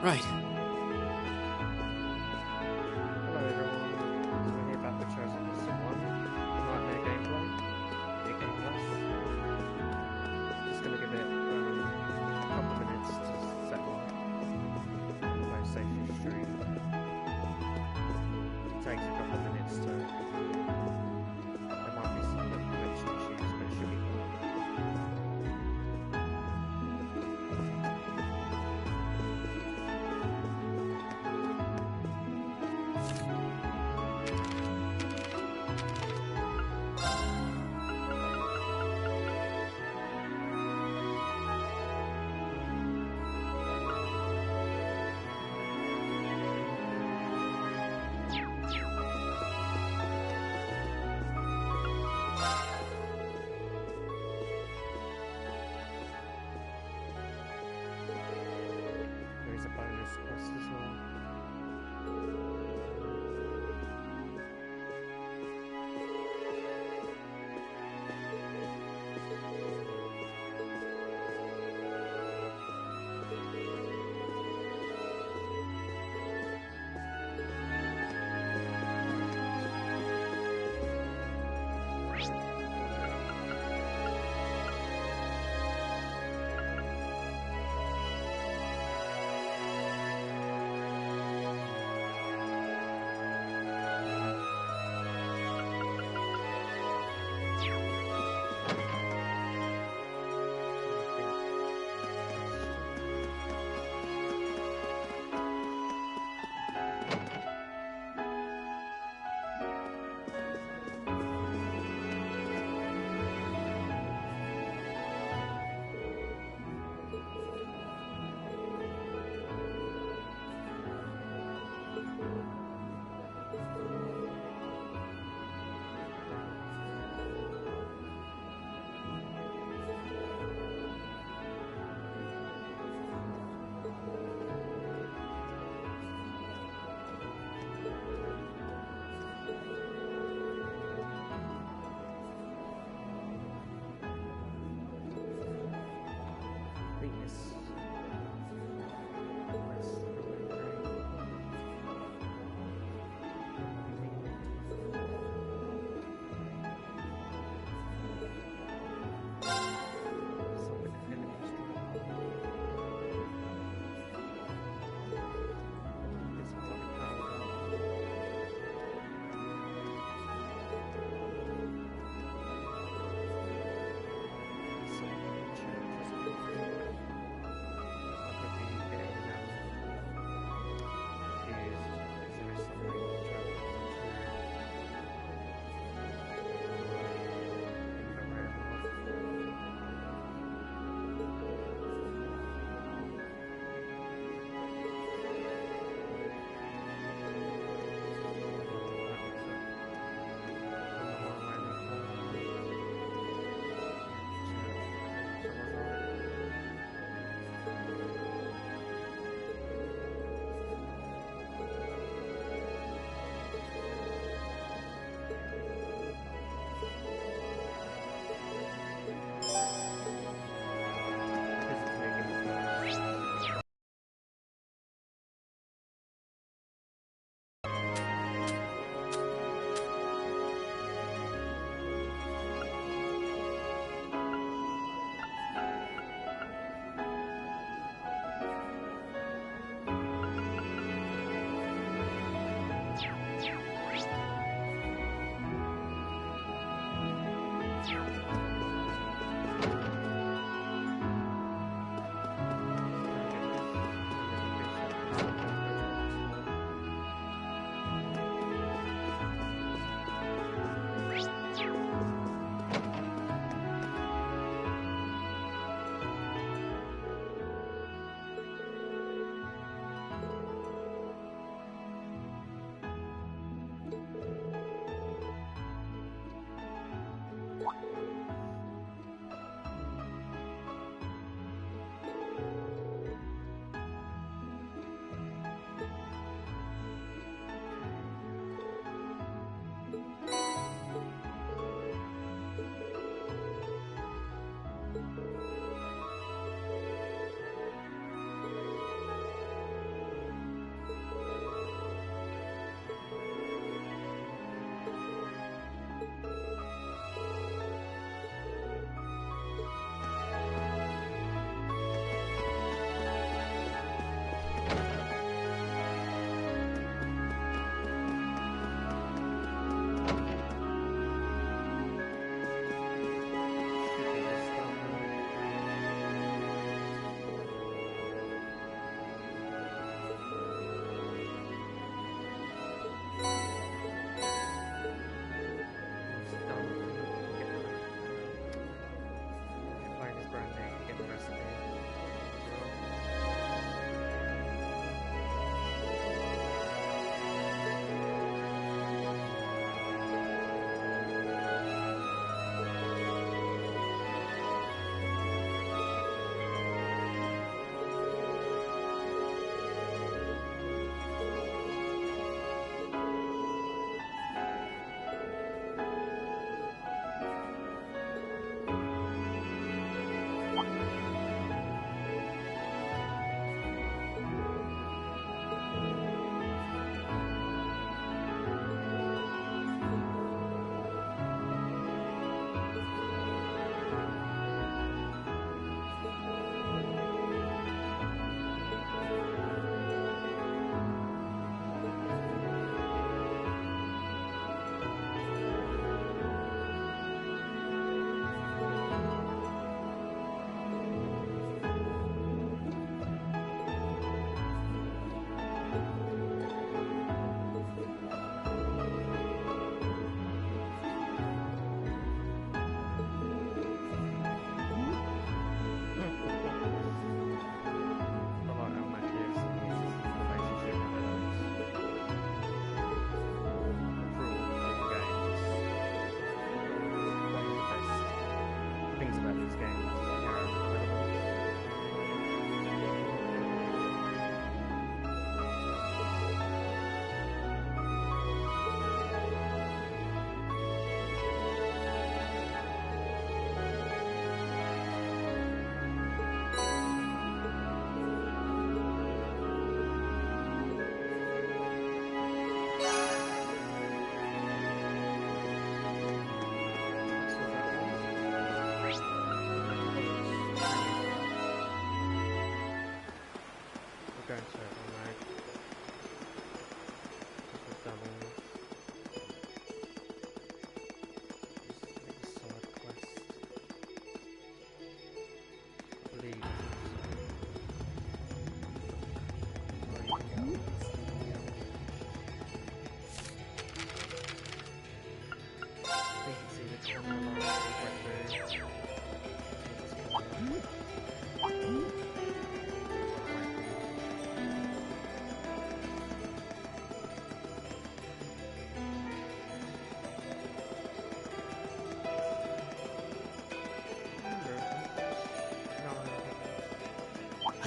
Right. Hello everyone, we're here back with Chosen Lesson 1, Nightmare Gameplay, New Game Plus. Just going to give it a couple of minutes to settle on the most safety stream. It takes a couple of minutes to... there might be some little connection issues, but it should be fine.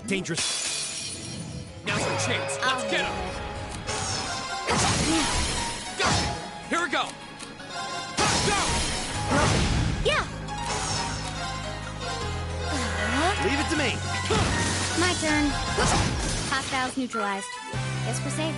dangerous. Now's our chance. Let's get him. Got it. Here we go. Go. Yeah. Leave it to me. My turn. Hostiles neutralized. Guess we're safe.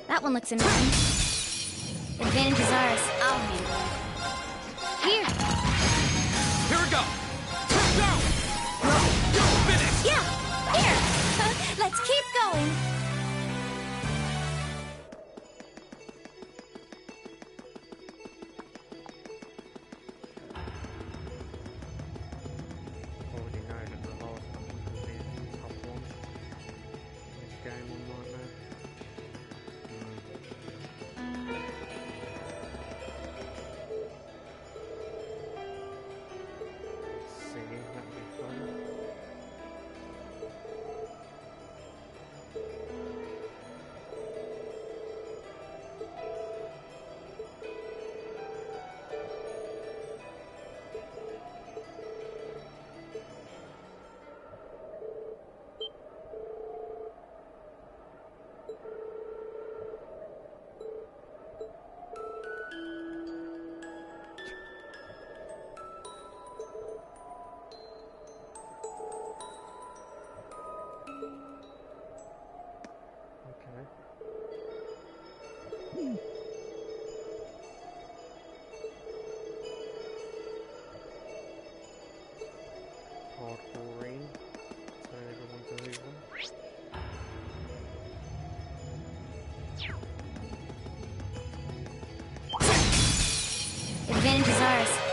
That one looks annoying. Advantage is ours. I'll handle it. Here. Here we go. Go. Go. Finish. Yeah. Here. Let's keep going. Already know that the last one was going to be a tough one in this game on Nightmare.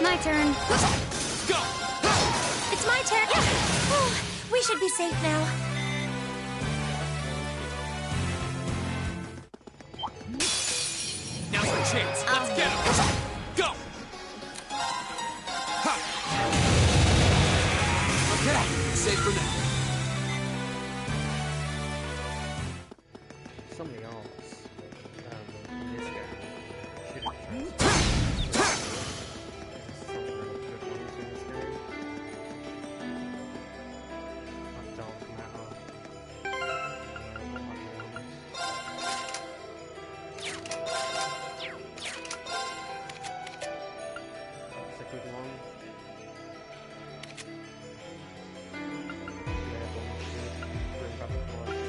My turn. Go! It's my turn. Oh, we should be safe now. Now's our chance. Let's get him. Go! Ha! Okay, safe for now. Somebody else in this game should have some really good ones in this game. Like Dark Matter. That's a good one. Yeah, but we should bring back the quality.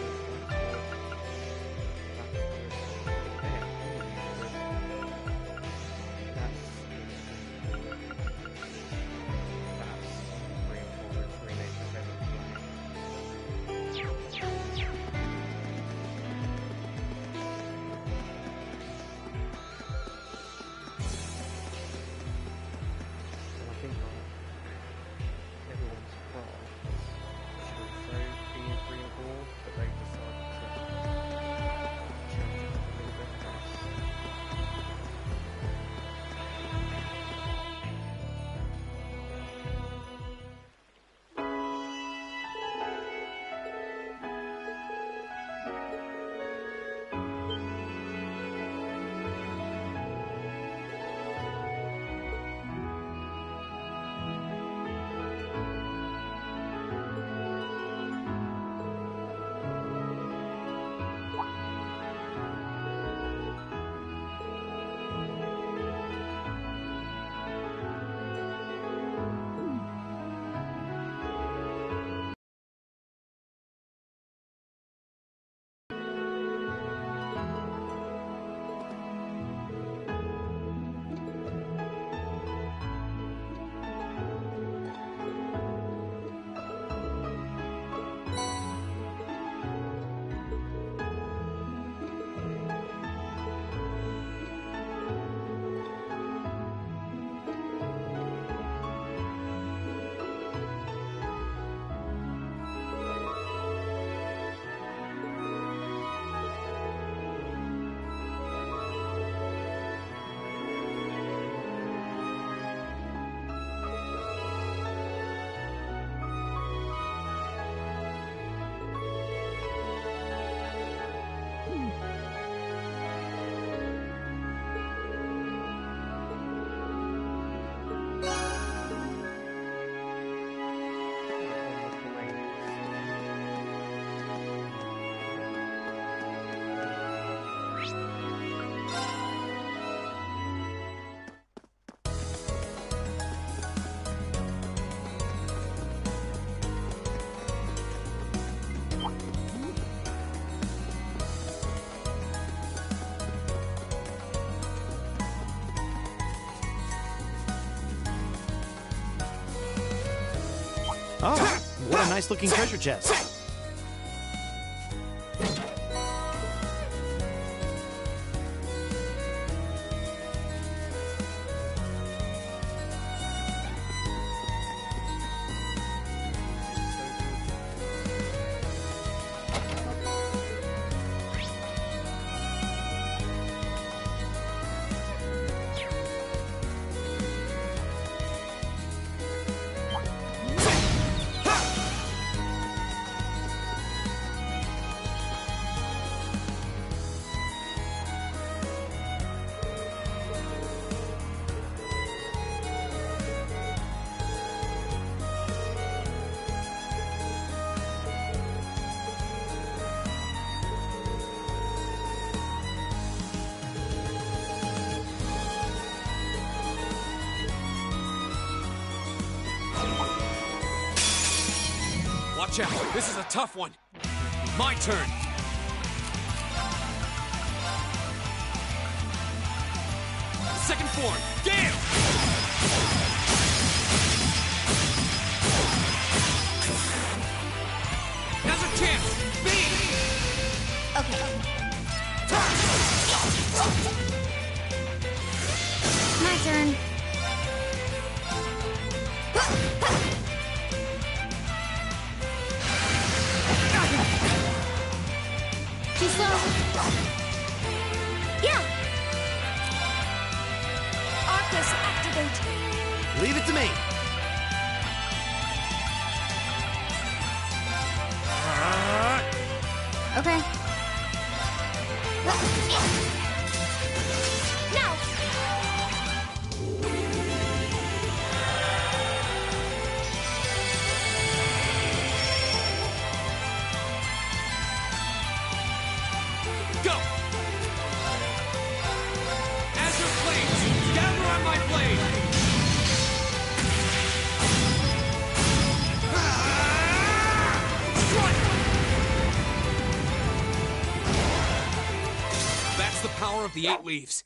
Oh, what a nice looking treasure chest. Watch out. This is a tough one. My turn. Second form. Gale! Now's a chance. Speed! Okay. My turn. gate. Leave it to me. Okay. Now! Go! Azure Flames, gather on my blade! Strike! That's the power of the 8 leaves.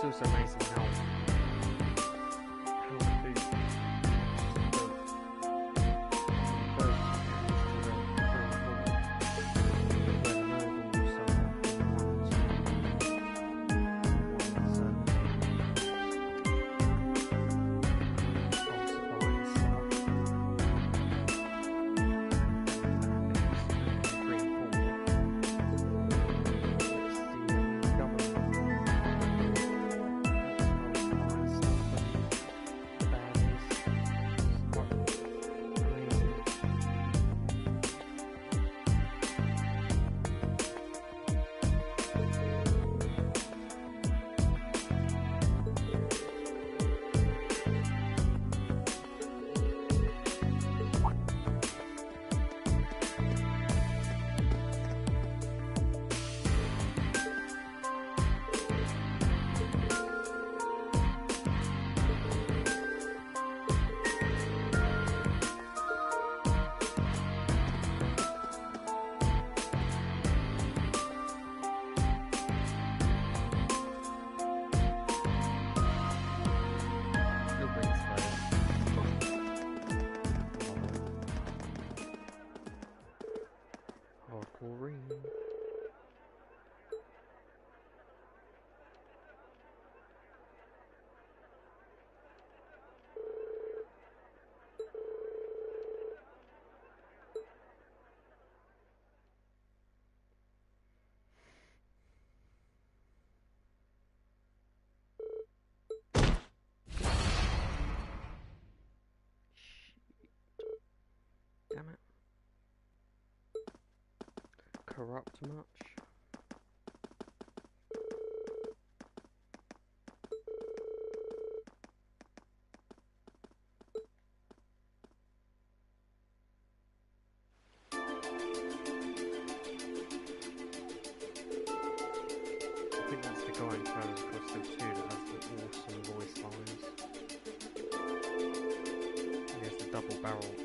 It's also amazing how Damn it. Corrupt much? I think that's the guy in Travis Costume 2 that has the awesome voice lines. He has the double R's.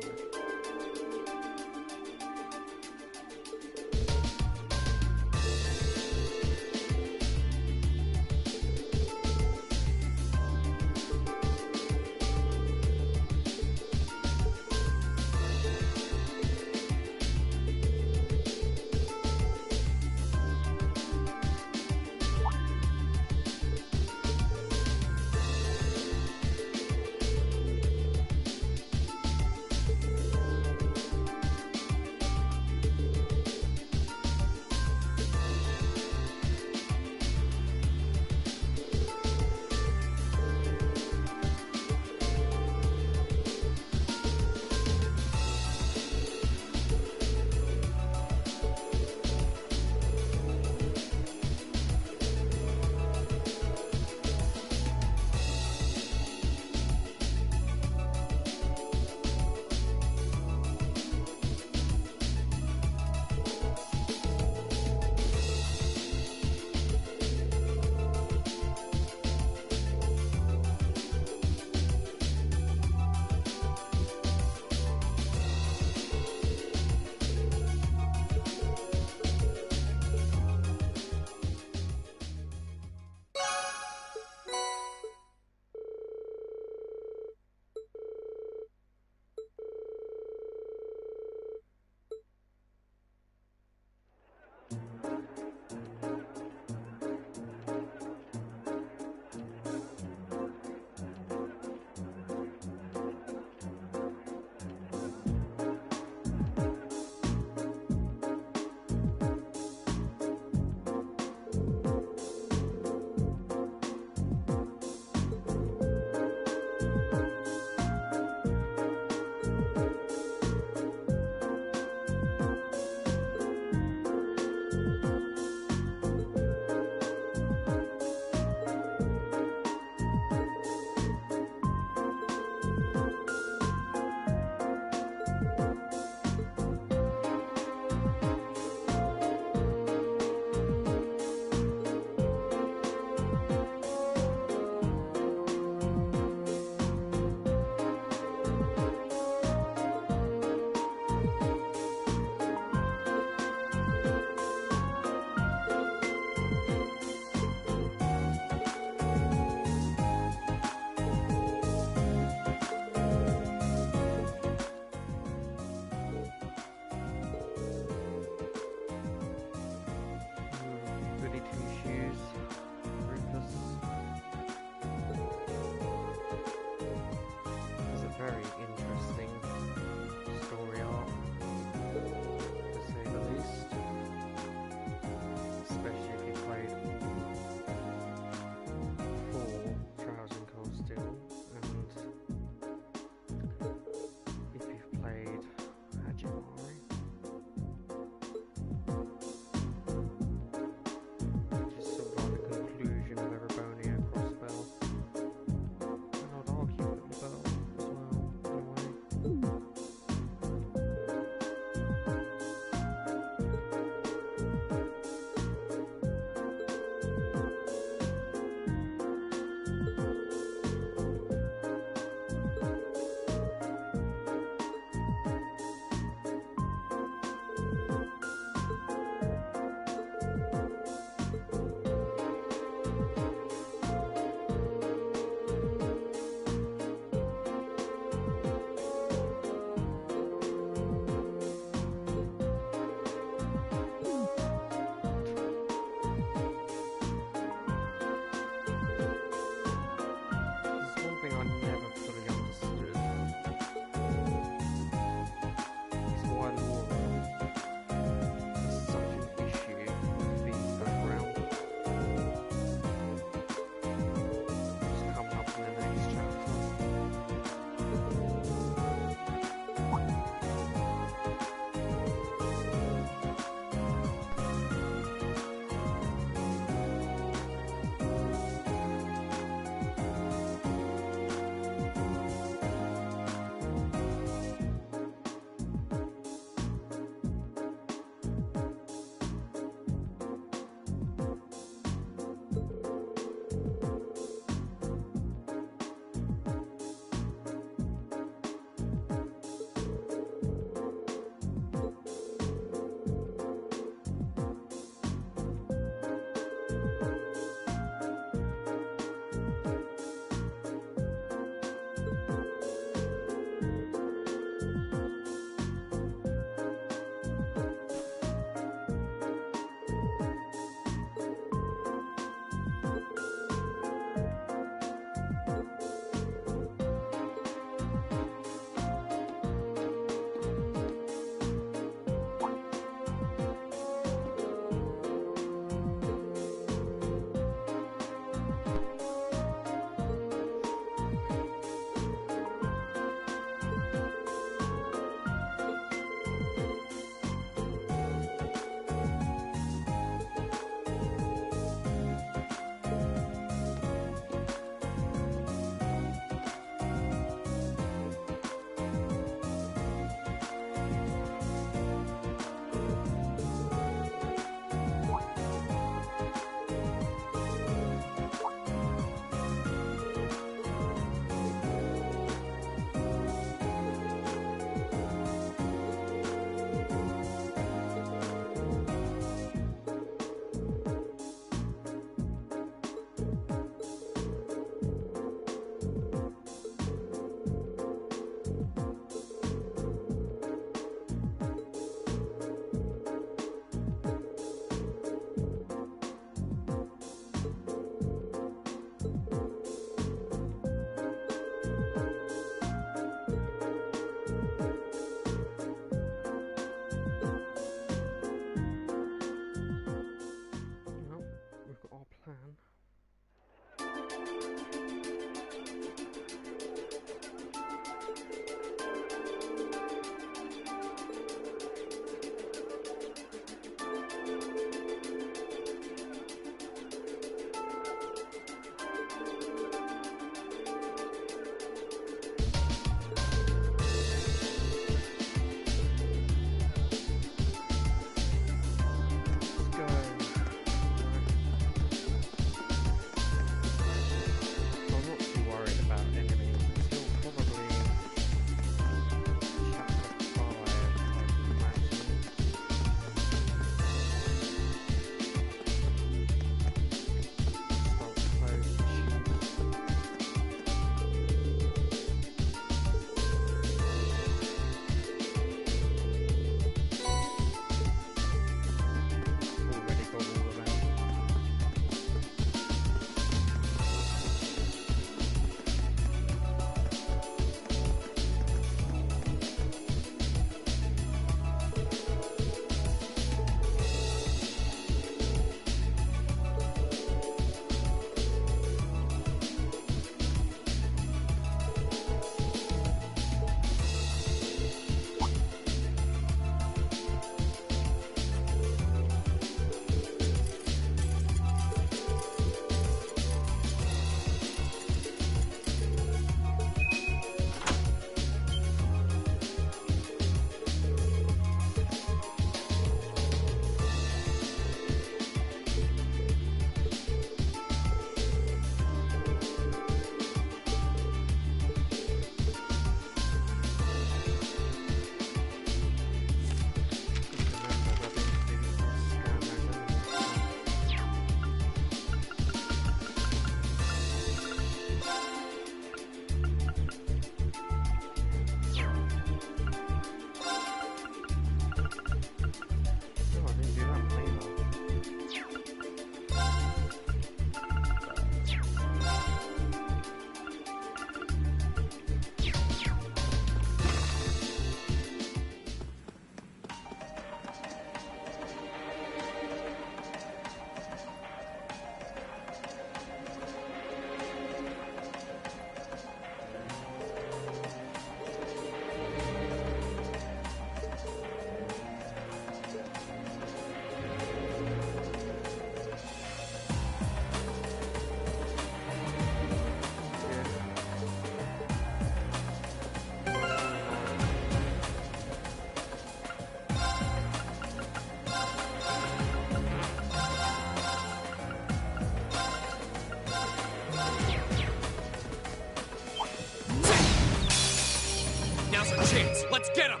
our chance. Let's get him.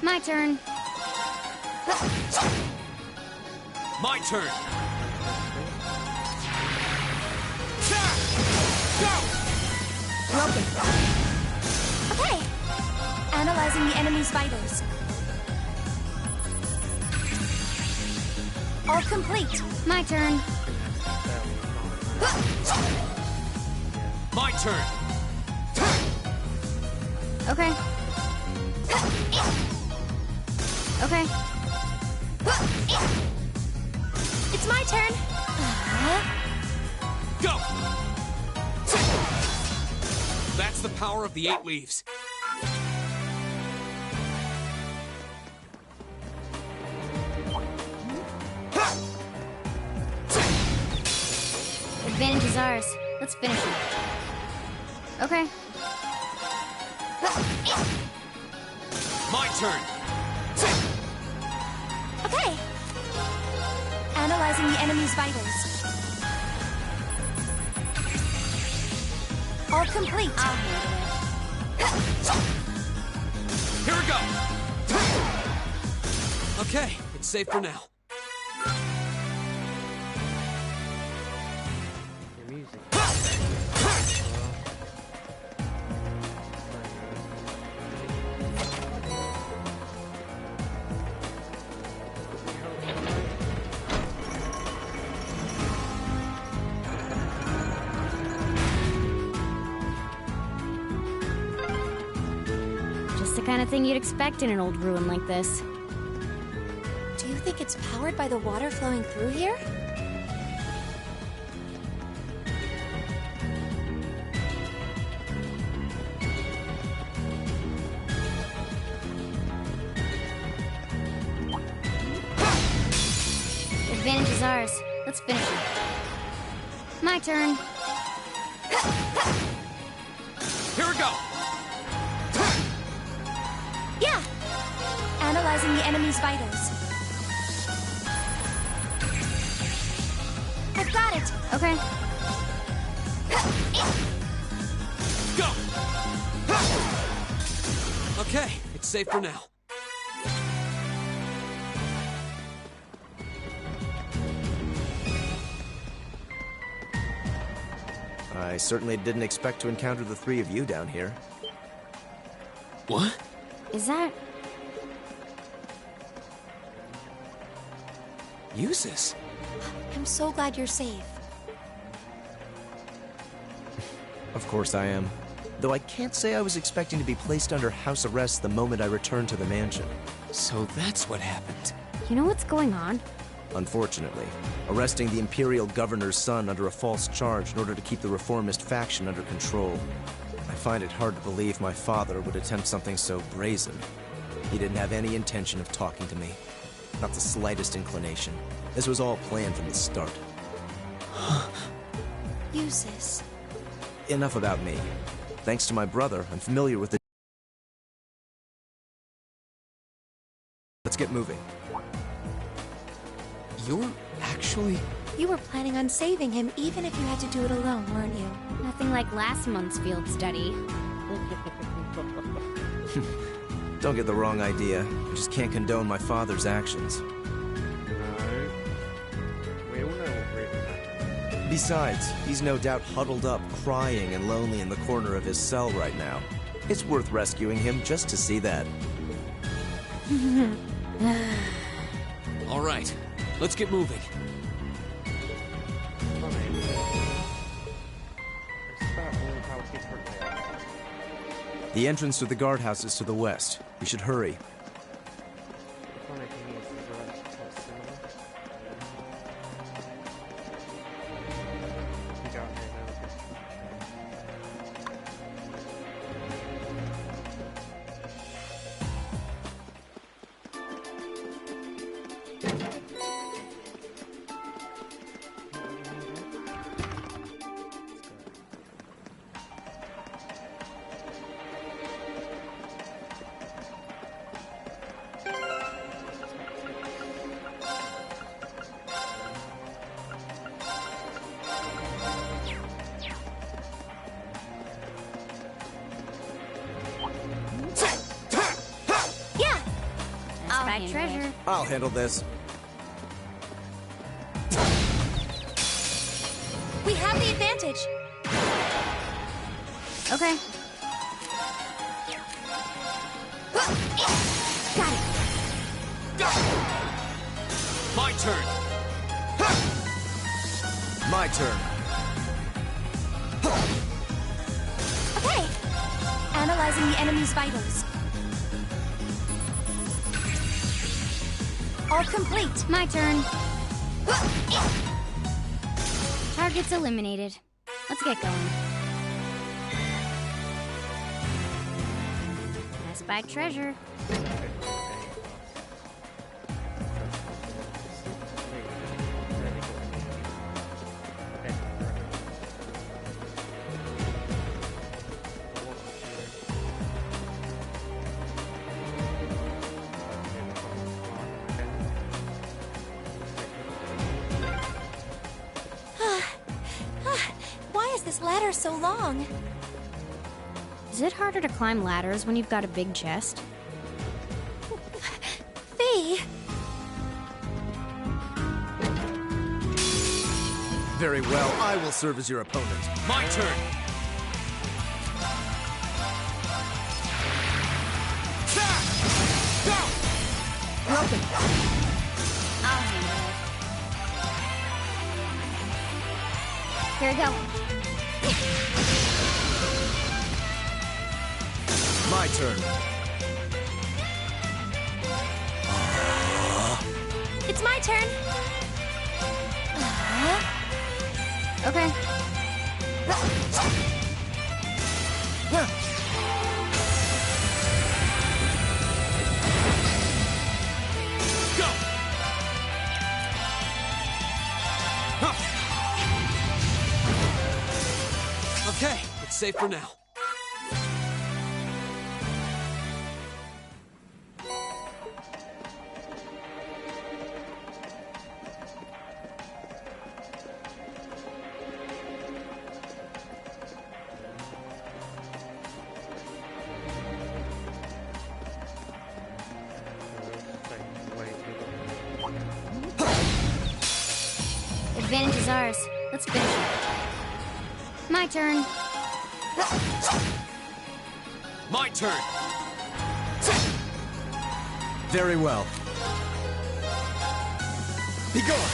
My turn. My turn. Go! Broken. Okay. Analyzing the enemy's vitals. All complete. My turn. My turn. Okay. Okay. It's my turn. Go! That's the power of the 8 leaves. Advantage is ours. Let's finish it. Okay. My turn. Okay. Analyzing the enemy's vitals. All complete. I'll handle Here we go. Okay, it's safe for now. Your music. it. Just the kind of thing you'd expect in an old ruin like this. Do you think it's powered by the water flowing through here? Advantage is ours. Let's finish it. My turn. Here we go. Yeah. Analyzing the enemy's vitals. I've got it. Okay. Go! Okay, it's safe for now. I certainly didn't expect to encounter the 3 of you down here. What? Is that... Use this. I'm so glad you're safe. Of course I am. Though I can't say I was expecting to be placed under house arrest the moment I returned to the mansion. So that's what happened. You know what's going on? Unfortunately, arresting the Imperial Governor's son under a false charge in order to keep the reformist faction under control. I find it hard to believe my father would attempt something so brazen. He didn't have any intention of talking to me. Not the slightest inclination. This was all planned from the start. Use this. Enough about me. Thanks to my brother, I'm familiar with the... Let's get moving. You're actually... You were planning on saving him even if you had to do it alone, weren't you? Nothing like last month's field study. Don't get the wrong idea. I just can't condone my father's actions. No. We all know what really happened. Besides, he's no doubt huddled up, crying and lonely in the corner of his cell right now. It's worth rescuing him just to see that. All right, let's get moving. Funny. It's about all how different they are. The entrance to the guardhouse is to the west. We should hurry. The funny thing is, they're actually quite similar. You go out here now. spy treasure. I'll handle this. We have the advantage. Okay. Got it. My turn. My turn. Okay. Analyzing the enemy's vitals. All complete. My turn. Target's eliminated. Let's get going. I spy treasure. Why is this ladder so long? Is it harder to climb ladders when you've got a big chest? Fee! Very well, I will serve as your opponent. My turn. Welcome. I'll handle it. Here we go. My turn. It's my turn. Okay. Go. Okay, it's safe for now. Advantage is ours. Let's finish it. My turn. My turn. Very well. Be gone!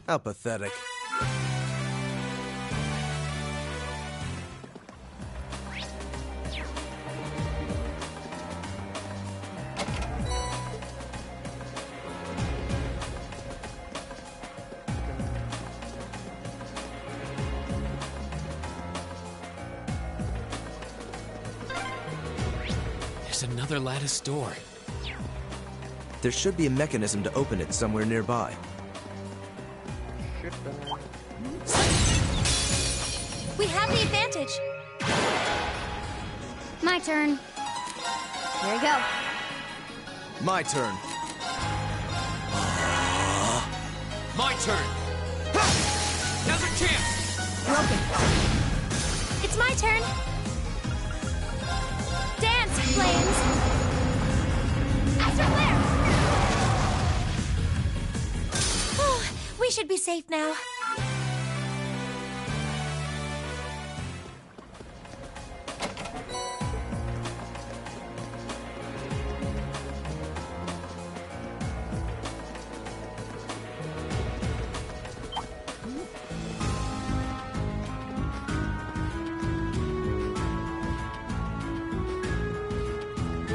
How pathetic. There's another lattice door. There should be a mechanism to open it somewhere nearby. We have the advantage. My turn. Here we go. My turn. My turn. Now's a chance. Welcome. It's my turn. Dance, flames. Astral flare. Oh, we should be safe now.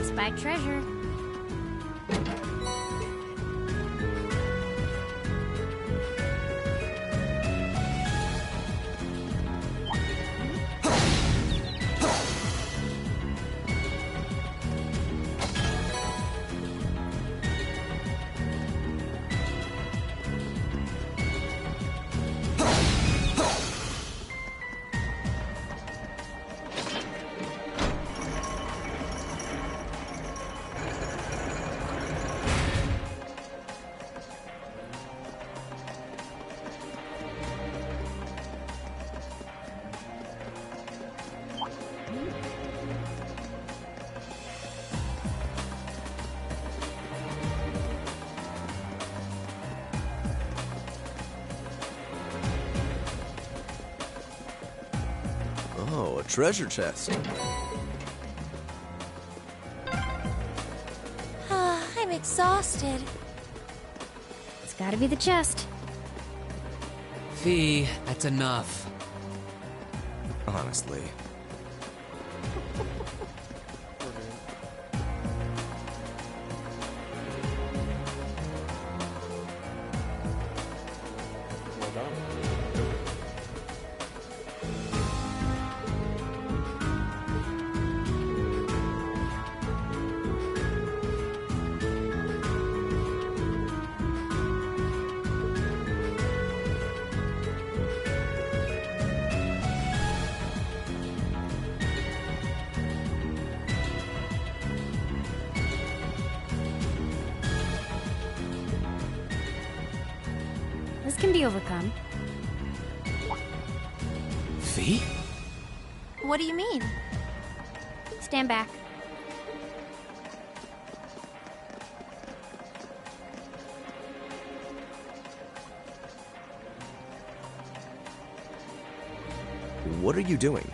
Spy treasure. Oh, a treasure chest. I'm exhausted. It's gotta be the chest. Fee, that's enough. Honestly. Well done. This can be overcome. Fee? What do you mean? Stand back. What are you doing?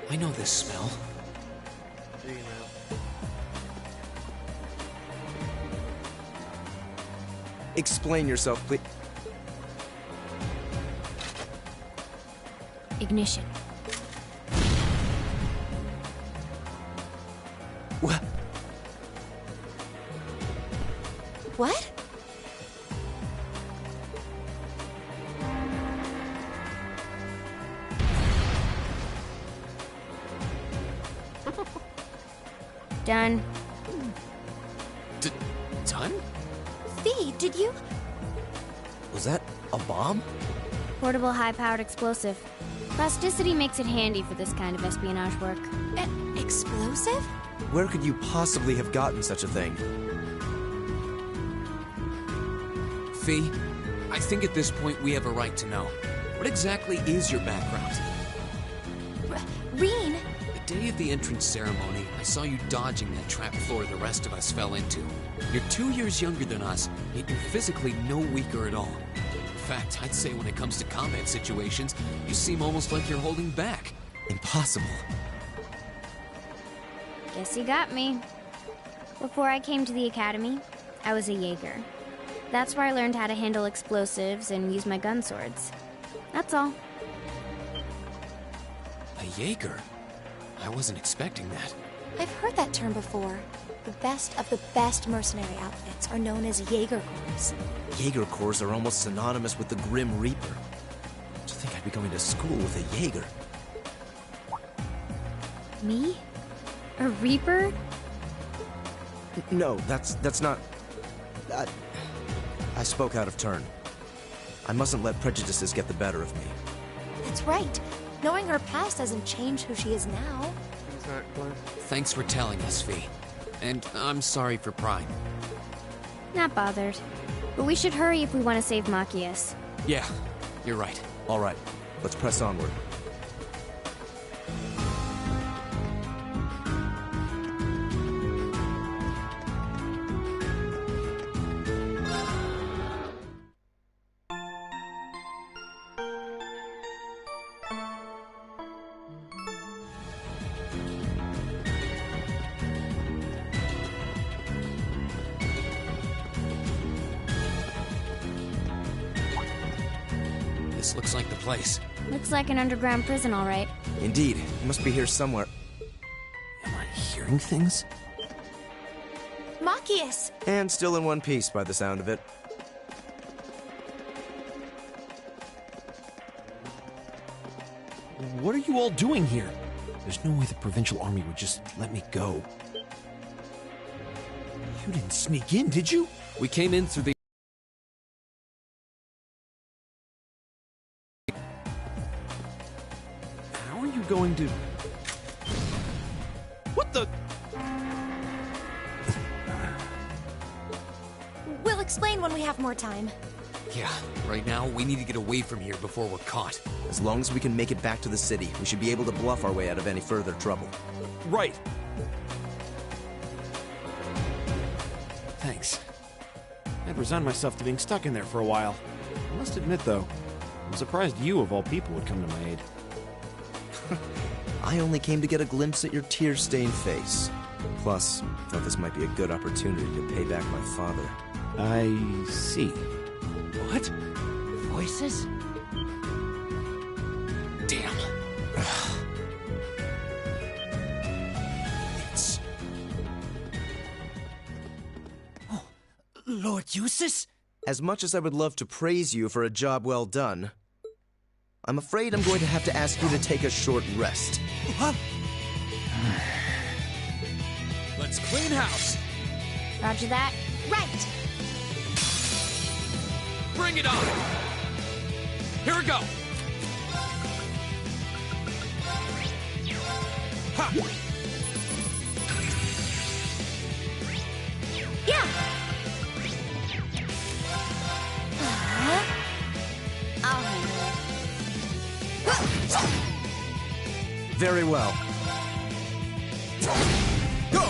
I know this smell. Do you now? Explain yourself, please. Ignition. What? What? Done. Done? Fee, did you? Was that a bomb? Portable high-powered explosive. Plasticity makes it handy for this kind of espionage work. Explosive? Where could you possibly have gotten such a thing? Fee, I think at this point we have a right to know. What exactly is your background? Reen? The day of the entrance ceremony, I saw you dodging that trap floor the rest of us fell into. You're 2 years younger than us, yet you're physically no weaker at all. In fact, I'd say when it comes to combat situations, you seem almost like you're holding back. Impossible. Guess you got me. Before I came to the academy, I was a Jaeger. That's where I learned how to handle explosives and use my gun swords. That's all. A Jaeger? I wasn't expecting that. I've heard that term before. The best of the best mercenary outfits are known as Jaeger Corps. Jaeger Corps are almost synonymous with the Grim Reaper. To think I'd be going to school with a Jaeger. Me? A Reaper? No, that's not... I spoke out of turn. I mustn't let prejudices get the better of me. That's right. Knowing her past doesn't change who she is now. Exactly. Thanks for telling us, Fee. And I'm sorry for prying. Not bothered. But we should hurry if we want to save Bbqisawesome. Yeah, you're right. All right, let's press onward. This looks like the place. Looks like an underground prison, all right. Indeed, it must be here somewhere. Am I hearing things? Bbqisawesome! And still in one piece by the sound of it. What are you all doing here? There's no way the Provincial Army would just let me go. You didn't sneak in, did you? We came in through the... How are you going to... What the... We'll explain when we have more time. Yeah, right now we need to get away from here before we're caught. As long as we can make it back to the city, we should be able to bluff our way out of any further trouble. Right. Thanks. I'd resigned myself to being stuck in there for a while. I must admit, though, I'm surprised you, of all people, would come to my aid. I only came to get a glimpse at your tear-stained face. Plus, thought this might be a good opportunity to pay back my father. I see. What? Voices? Damn. It's... Oh, Lord Eustace? As much as I would love to praise you for a job well done, I'm afraid I'm going to have to ask you to take a short rest. What? Let's clean house. Roger that. Right! Bring it on. Here we go. Ha! Yeah! I'll handle it. Very well. Go!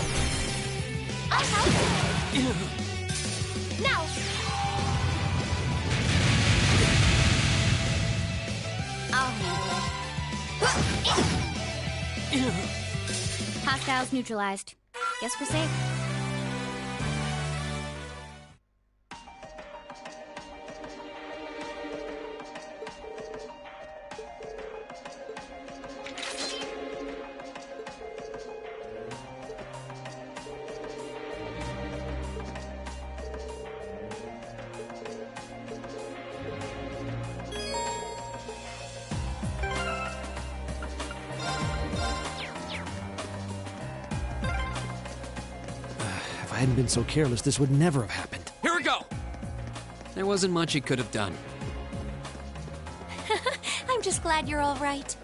I'll help! Now! I'll handle it. Hostiles neutralized. Guess we're safe. If I hadn't been so careless, this would never have happened. Here we go. There wasn't much he could have done. I'm just glad you're all right.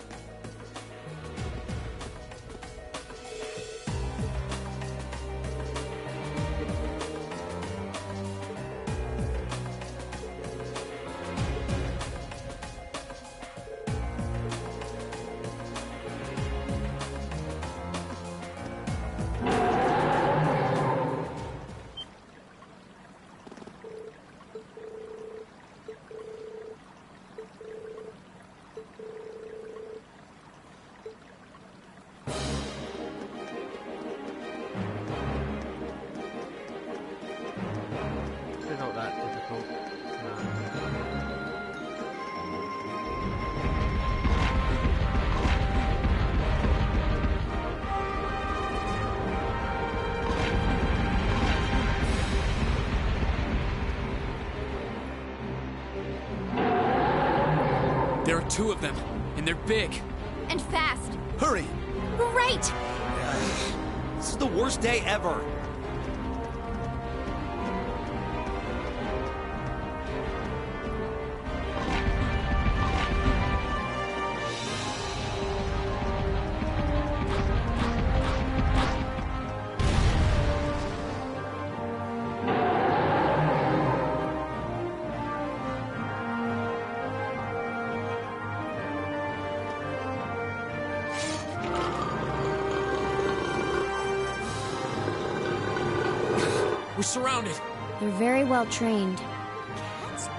They're not that difficult. There are two of them, and they're big. And fast. Hurry! Right! This is the worst day ever. We're surrounded. They're very well trained. Cats?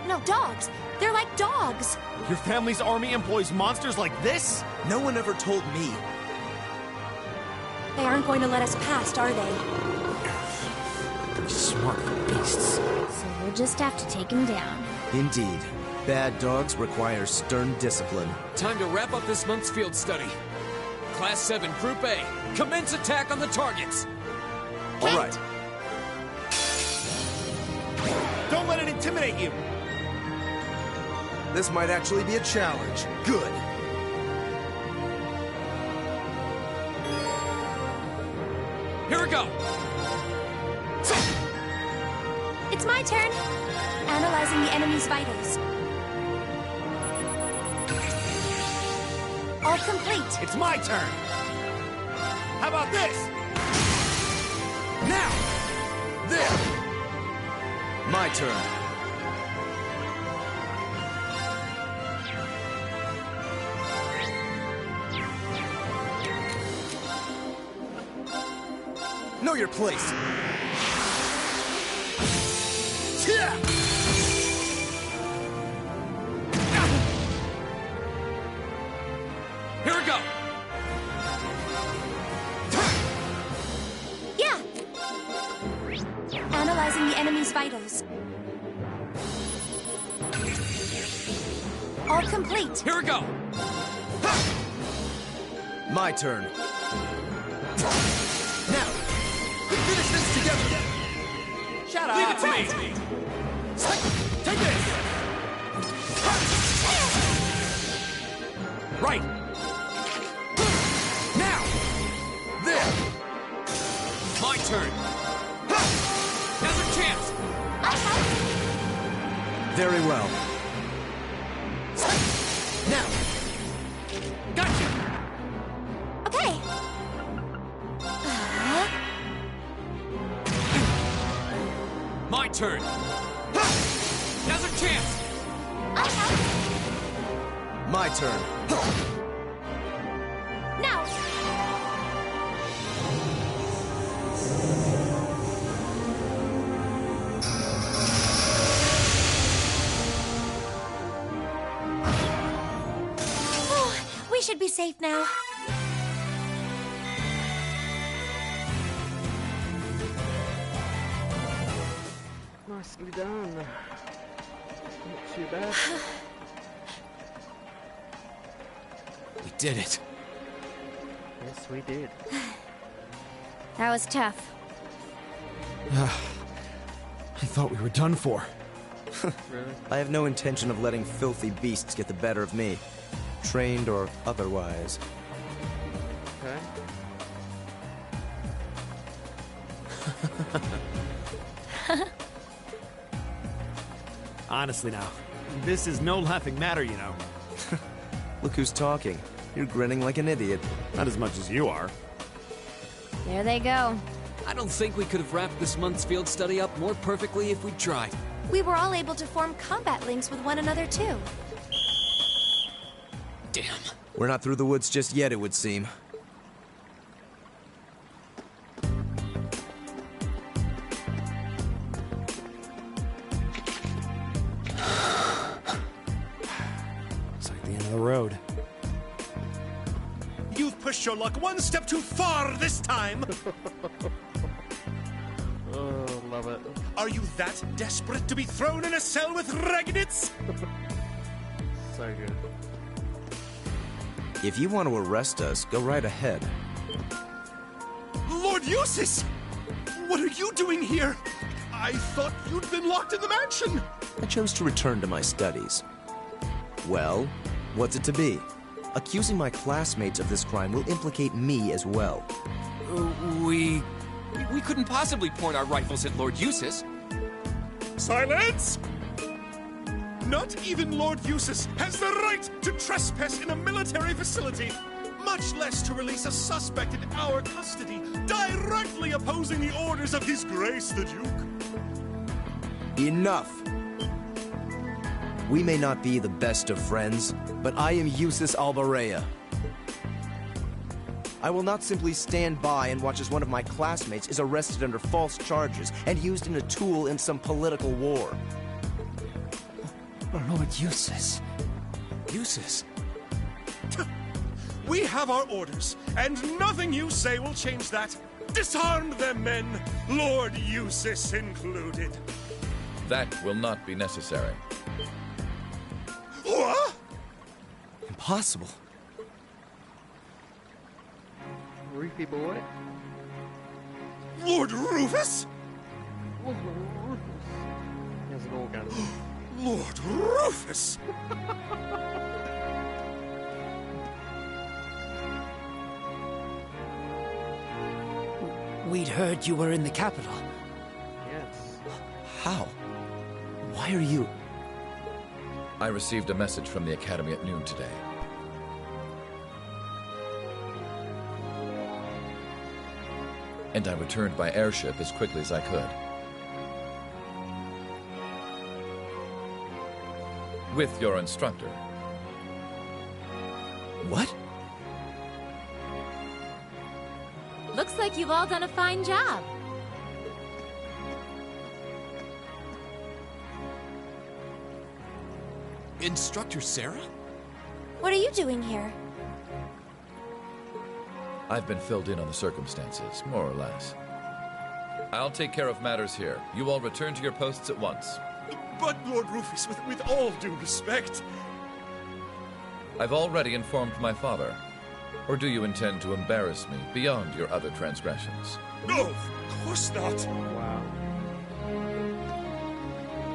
No, dogs. They're like dogs. Your family's army employs monsters like this? No one ever told me. They aren't going to let us past, are they? Smart beasts. So we'll just have to take them down. Indeed. Bad dogs require stern discipline. Time to wrap up this month's field study. Class 7, Group A. Commence attack on the targets. All right. Don't let it intimidate you. This might actually be a challenge. Good. Here we go. It's my turn. Analyzing the enemy's vitals. All complete. It's my turn. How about this? Now! There! My turn. Know your place. Here we go! Yeah! Analyzing the enemy's vitals. All complete. Here we go! My turn. Now, we finish this together. Shut up! Leave it to me! Take this! Right! Now! There! My turn! Now's our chance! Very well. Now, Gotcha! Okay. My turn! Now's our chance! my turn. Now! We should be safe now. Nicely done. Not too bad. We did it. Yes, we did. That was tough. I thought we were done for. Really? I have no intention of letting filthy beasts get the better of me. Trained or otherwise. Okay. Honestly now, this is no laughing matter, you know. Look who's talking. You're grinning like an idiot. Not as much as you are. There they go. I don't think we could have wrapped this month's field study up more perfectly if we tried. We were all able to form combat links with one another, too. Damn. We're not through the woods just yet, it would seem. It's like the end of the road. You've pushed your luck one step too far this time! Oh, love it. Are you that desperate to be thrown in a cell with Ragnitz? So good. If you want to arrest us, go right ahead. Lord Eustace! What are you doing here? I thought you'd been locked in the mansion! I chose to return to my studies. Well, what's it to be? Accusing my classmates of this crime will implicate me as well. We couldn't possibly point our rifles at Lord Eustace. Silence! Not even Lord Eustace has the right to trespass in a military facility, much less to release a suspect in our custody, directly opposing the orders of His Grace the Duke. Enough! We may not be the best of friends, but I am Eustace Albarea. I will not simply stand by and watch as one of my classmates is arrested under false charges and used in a tool in some political war. Lord Eustace. Eustace? We have our orders, and nothing you say will change that. Disarm them, men, Lord Eustace included. That will not be necessary. What? Impossible. Rufy boy. Lord Rufus? Lord Rufus. He has an orgasm. Lord Rufus! We'd heard you were in the capital. Yes. How? Why are you... I received a message from the Academy at noon today. And I returned by airship as quickly as I could. With your instructor. What? Looks like you've all done a fine job. Instructor Sarah? What are you doing here? I've been filled in on the circumstances, more or less. I'll take care of matters here. You all return to your posts at once. But, Lord Rufus, with all due respect... I've already informed my father. Or do you intend to embarrass me beyond your other transgressions? No, of course not. Wow.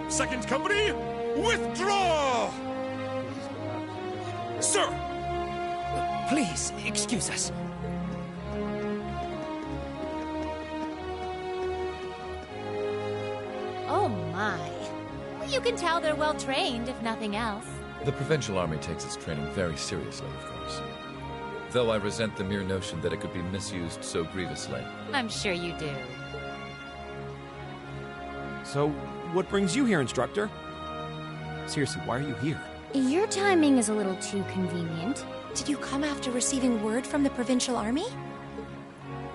Second company, withdraw! Sir! Please, excuse us. Oh my. Well, you can tell they're well trained, if nothing else. The Provincial Army takes its training very seriously, of course. Though I resent the mere notion that it could be misused so grievously. I'm sure you do. So, what brings you here, Instructor? Seriously, why are you here? Your timing is a little too convenient. Did you come after receiving word from the Provincial Army?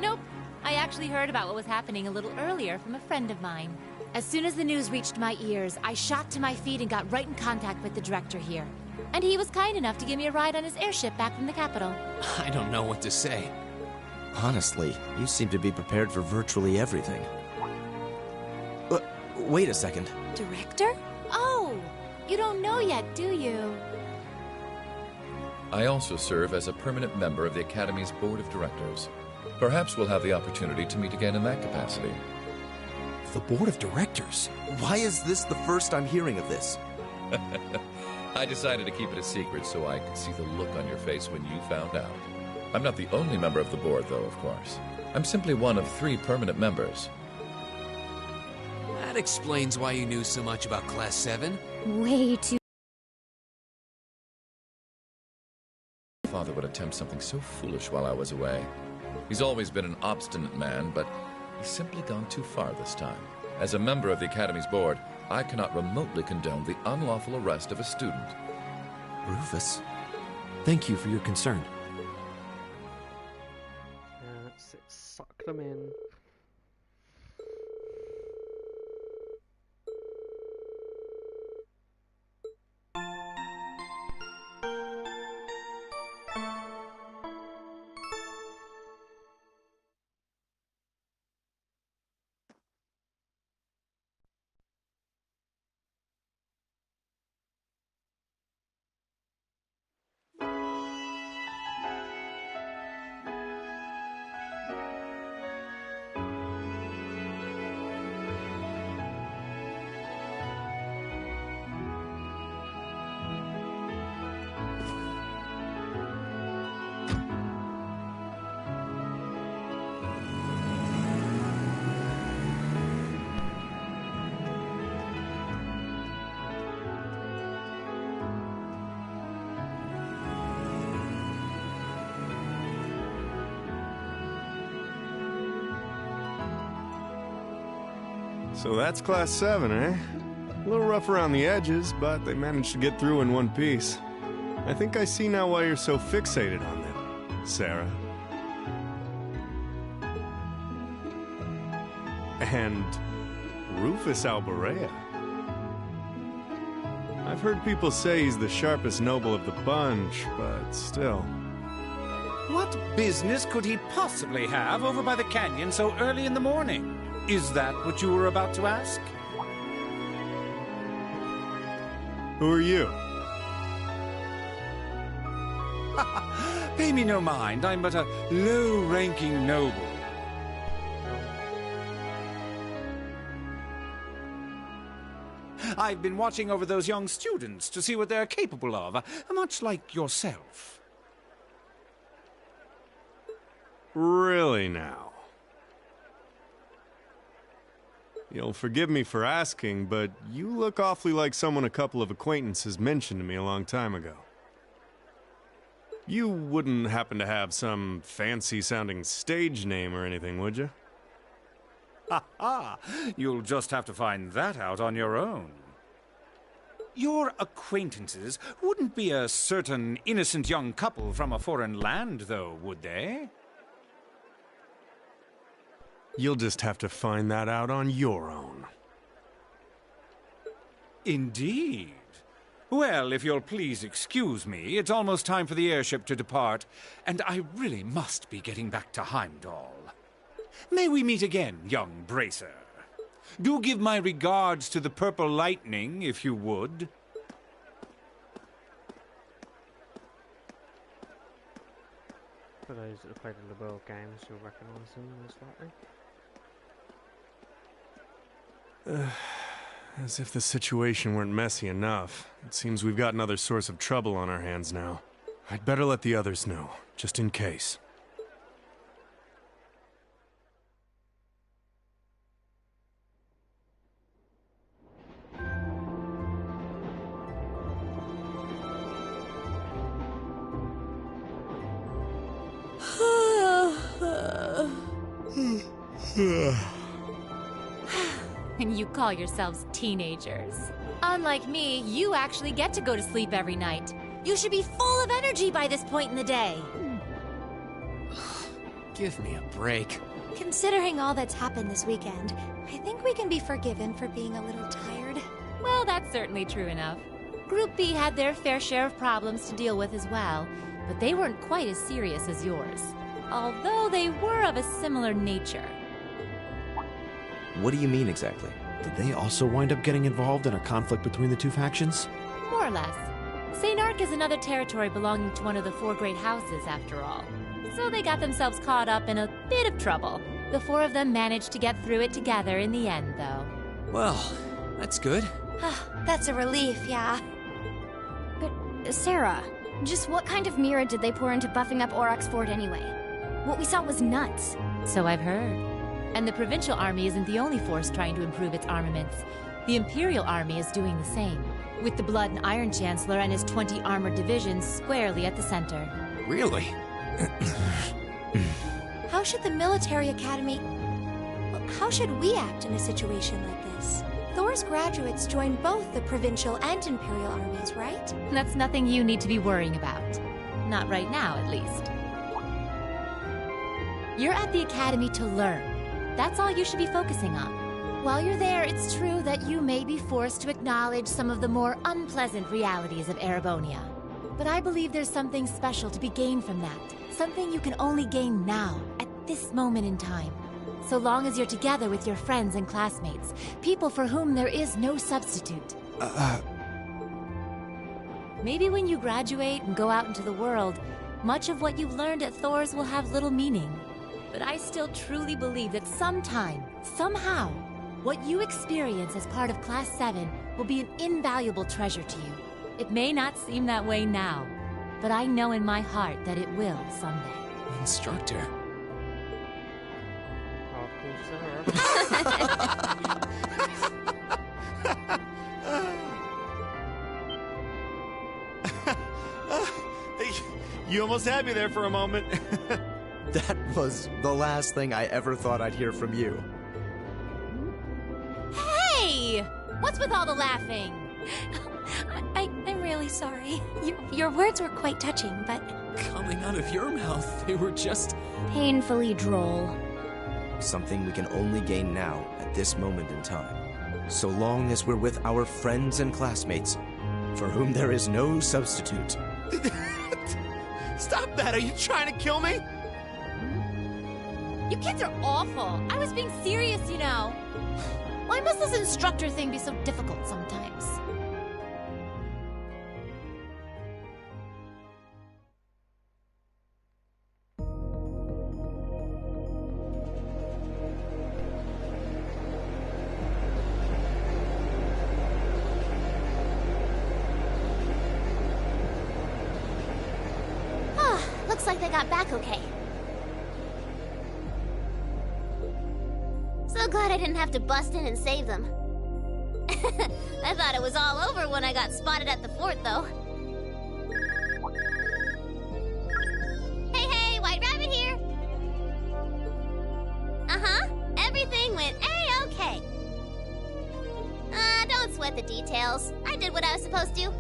Nope. I actually heard about what was happening a little earlier from a friend of mine. As soon as the news reached my ears, I shot to my feet and got right in contact with the director here. And he was kind enough to give me a ride on his airship back from the capital. I don't know what to say. Honestly, you seem to be prepared for virtually everything. Wait a second. Director? Oh, you don't know yet, do you? I also serve as a permanent member of the Academy's Board of Directors. Perhaps we'll have the opportunity to meet again in that capacity. The Board of Directors? Why is this the first I'm hearing of this? I decided to keep it a secret so I could see the look on your face when you found out. I'm not the only member of the board, though, of course. I'm simply one of 3 permanent members. That explains why you knew so much about Class 7. Way too. My father would attempt something so foolish while I was away. He's always been an obstinate man, but he's simply gone too far this time. As a member of the Academy's board, I cannot remotely condone the unlawful arrest of a student. Rufus? Thank you for your concern. Yeah, that's it. Suck them in. So that's Class 7, eh? A little rough around the edges, but they managed to get through in one piece. I think I see now why you're so fixated on them, Sarah. And Rufus Alborea. I've heard people say he's the sharpest noble of the bunch, but still. What business could he possibly have over by the canyon so early in the morning? Is that what you were about to ask? Who are you? Pay me no mind. I'm but a low-ranking noble. I've been watching over those young students to see what they're capable of, much like yourself. Really now? You'll forgive me for asking, but you look awfully like someone a couple of acquaintances mentioned to me a long time ago. You wouldn't happen to have some fancy-sounding stage name or anything, would you? Ha ha! You'll just have to find that out on your own. Your acquaintances wouldn't be a certain innocent young couple from a foreign land, though, would they? You'll just have to find that out on your own. Indeed. Well, if you'll please excuse me, it's almost time for the airship to depart, and I really must be getting back to Heimdall. May we meet again, young Bracer. Do give my regards to the Purple Lightning, if you would. For those that have played the World games, you'll recognise them most likely. As if the situation weren't messy enough. It seems we've got another source of trouble on our hands now. I'd better let the others know, just in case. And you call yourselves teenagers. Unlike me, you actually get to go to sleep every night. You should be full of energy by this point in the day. Give me a break. Considering all that's happened this weekend, I think we can be forgiven for being a little tired. Well, that's certainly true enough. Group B had their fair share of problems to deal with as well, but they weren't quite as serious as yours. Although they were of a similar nature. What do you mean exactly? Did they also wind up getting involved in a conflict between the two factions? More or less. St. Ark is another territory belonging to one of the four great houses, after all. So they got themselves caught up in a bit of trouble. The four of them managed to get through it together in the end, though. Well, that's good. That's a relief, yeah. But, Sarah, just what kind of mirror did they pour into buffing up Aurochs Fort anyway? What we saw was nuts. So I've heard. And the Provincial Army isn't the only force trying to improve its armaments. The Imperial Army is doing the same, with the Blood and Iron Chancellor and his 20 armored divisions squarely at the center. Really? How should the military academy... Well, how should we act in a situation like this? Thor's graduates join both the Provincial and Imperial armies, right? That's nothing you need to be worrying about. Not right now, at least. You're at the academy to learn. That's all you should be focusing on. While you're there, it's true that you may be forced to acknowledge some of the more unpleasant realities of Erebonia. But I believe there's something special to be gained from that. Something you can only gain now, at this moment in time. So long as you're together with your friends and classmates, people for whom there is no substitute. Maybe when you graduate and go out into the world, much of what you've learned at Thor's will have little meaning. But I still truly believe that sometime, somehow, what you experience as part of Class 7 will be an invaluable treasure to you. It may not seem that way now, but I know in my heart that it will someday. Instructor. Of course, You almost had me there for a moment. That was the last thing I ever thought I'd hear from you. Hey! What's with all the laughing? I'm really sorry. Your words were quite touching, but... Coming out of your mouth, they were just... painfully droll. Something we can only gain now, at this moment in time. So long as we're with our friends and classmates, for whom there is no substitute. Stop that! Are you trying to kill me? You kids are awful. I was being serious, you know. Why must this instructor thing be so difficult sometimes? Looks like they got back okay. So glad I didn't have to bust in and save them. I thought it was all over when I got spotted at the fort, though. Hey, White Rabbit here! Uh-huh, everything went A-okay. Don't sweat the details. I did what I was supposed to.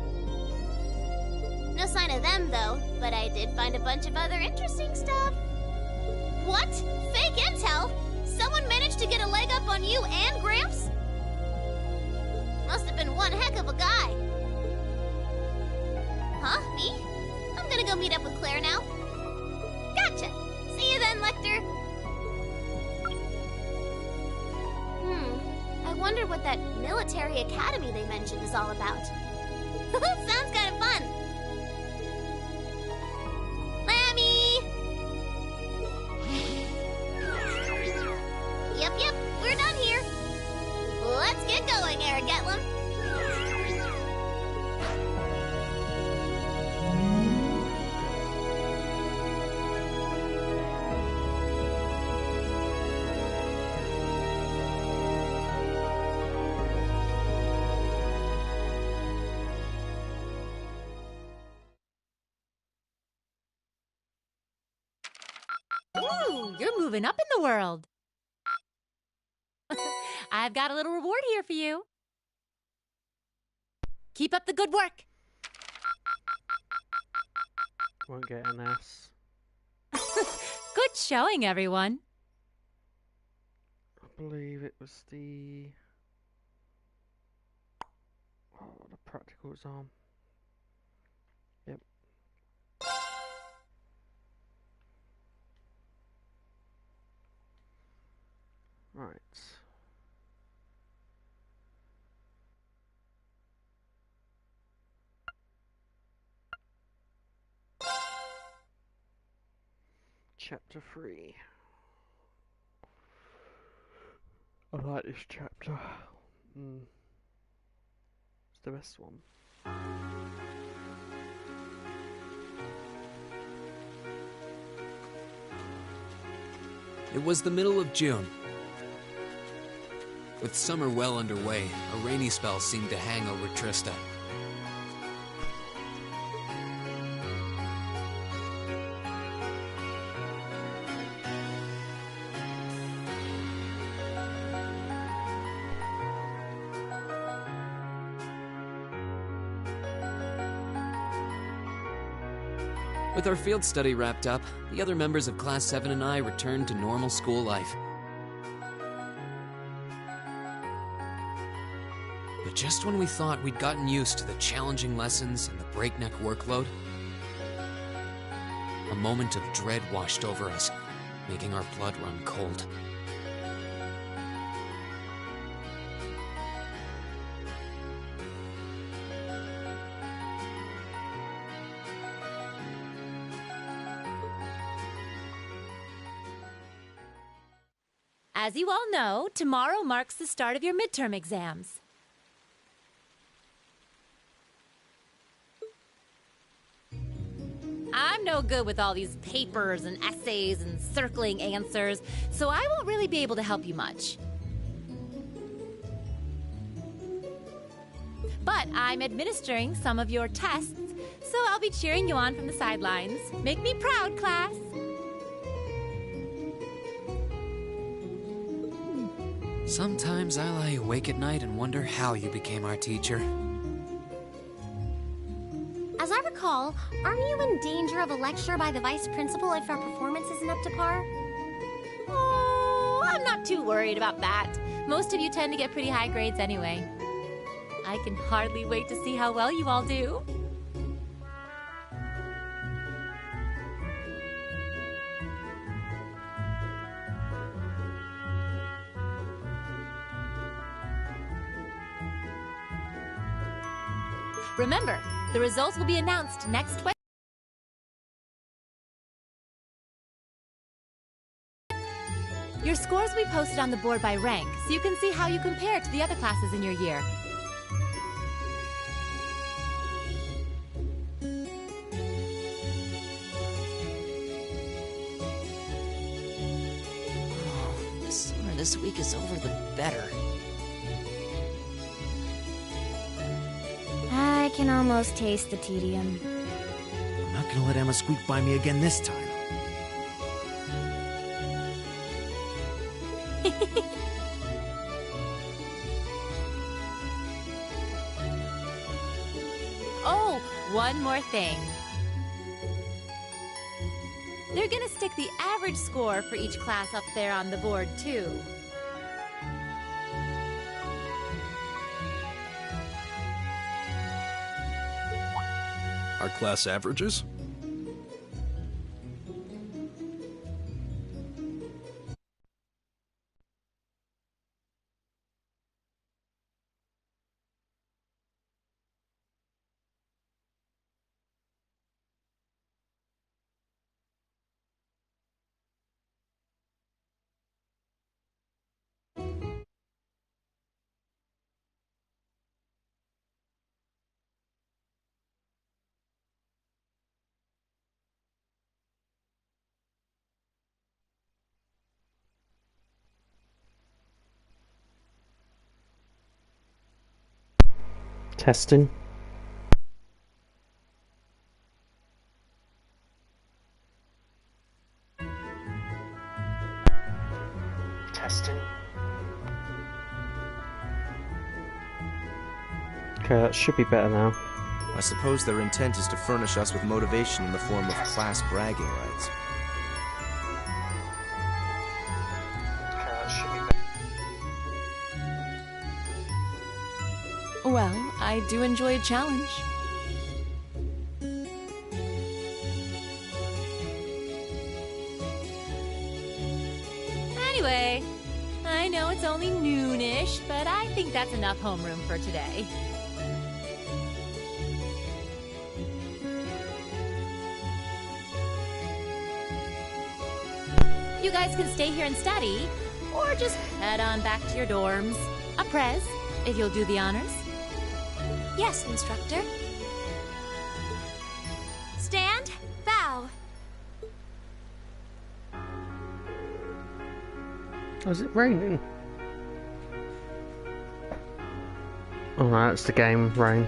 No sign of them, though, but I did find a bunch of other interesting stuff. What? Fake intel? Someone managed to get a leg up on you and Gramps? Must have been one heck of a guy. Huh? Me? I'm gonna go meet up with Claire now. Gotcha! See you then, Lecter! I wonder what that military academy they mentioned is all about. Sounds kind of fun! Lammy! Yep, we're done here. Let's get going, Aragetlum. Ooh, you're moving up in the world. I've got a little reward here for you. Keep up the good work. Won't get an S. Good showing, everyone. I believe it was the practical exam. Yep. Right. Chapter 3. I like this chapter. It's the best one. It was the middle of June. With summer well underway, a rainy spell seemed to hang over Trista. With our field study wrapped up, the other members of Class 7 and I returned to normal school life. But just when we thought we'd gotten used to the challenging lessons and the breakneck workload, a moment of dread washed over us, making our blood run cold. As you all know, tomorrow marks the start of your midterm exams. I'm no good with all these papers and essays and circling answers, so I won't really be able to help you much. But I'm administering some of your tests, so I'll be cheering you on from the sidelines. Make me proud, class! Sometimes I lie awake at night and wonder how you became our teacher. As I recall, aren't you in danger of a lecture by the vice principal if our performance isn't up to par? Oh, I'm not too worried about that. Most of you tend to get pretty high grades anyway. I can hardly wait to see how well you all do. Remember, the results will be announced next Wednesday. Your scores will be posted on the board by rank, so you can see how you compare to the other classes in your year. The sooner this week is over, the better. I can almost taste the tedium. I'm not gonna let Emma squeak by me again this time. Oh, one more thing. They're gonna stick the average score for each class up there on the board, too. Our class averages? Testing. Testing. Okay, that should be better now. I suppose their intent is to furnish us with motivation in the form of class bragging rights. Okay, that should be better. Well, I do enjoy a challenge. Anyway, I know it's only noonish, but I think that's enough homeroom for today. You guys can stay here and study, or just head on back to your dorms. A prez, if you'll do the honors. Yes, instructor. Stand, bow. Oh, is it raining? Oh, no, that's the game, rain.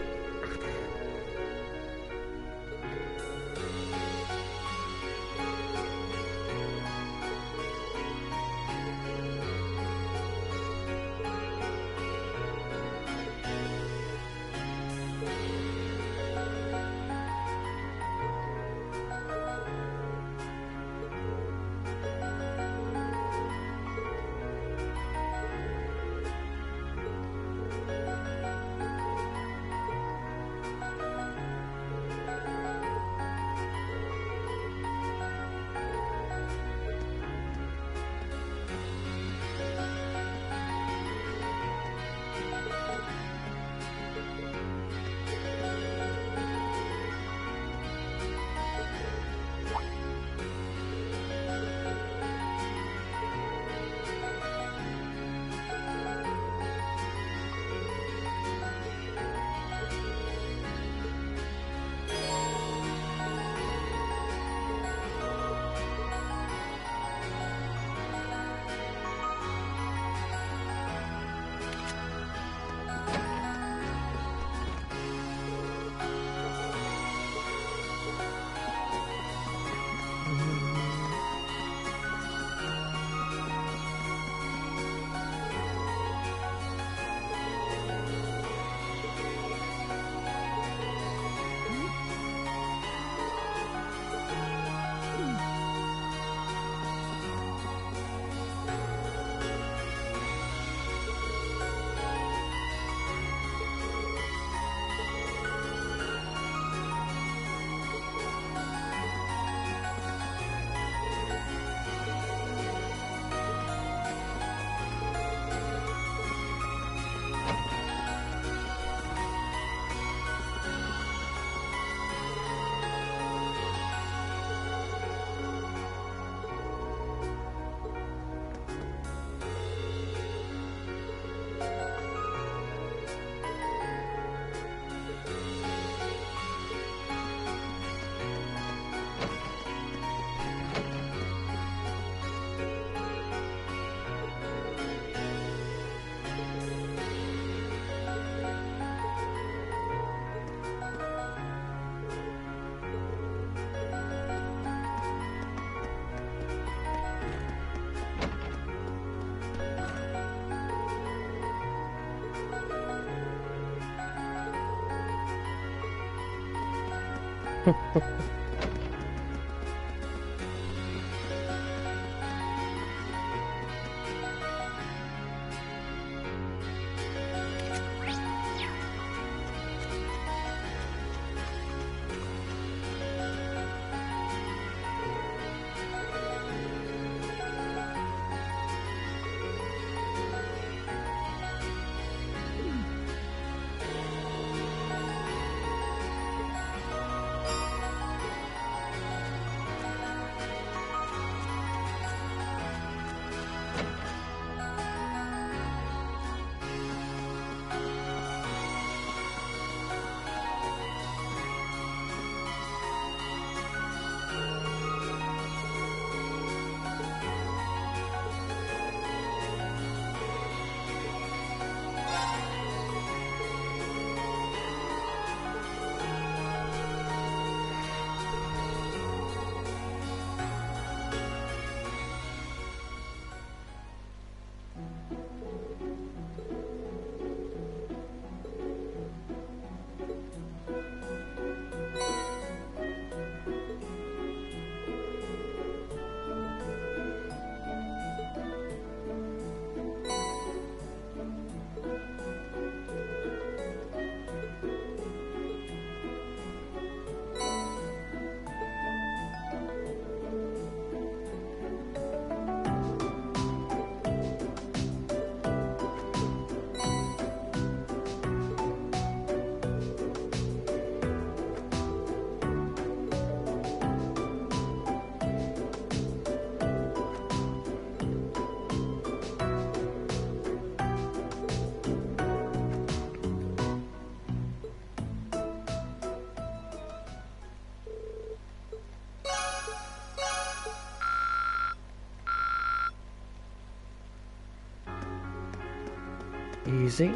Easy.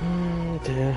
Oh dear.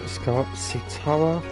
Let's go up, see Tower.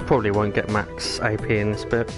Probably won't get max AP in this bit.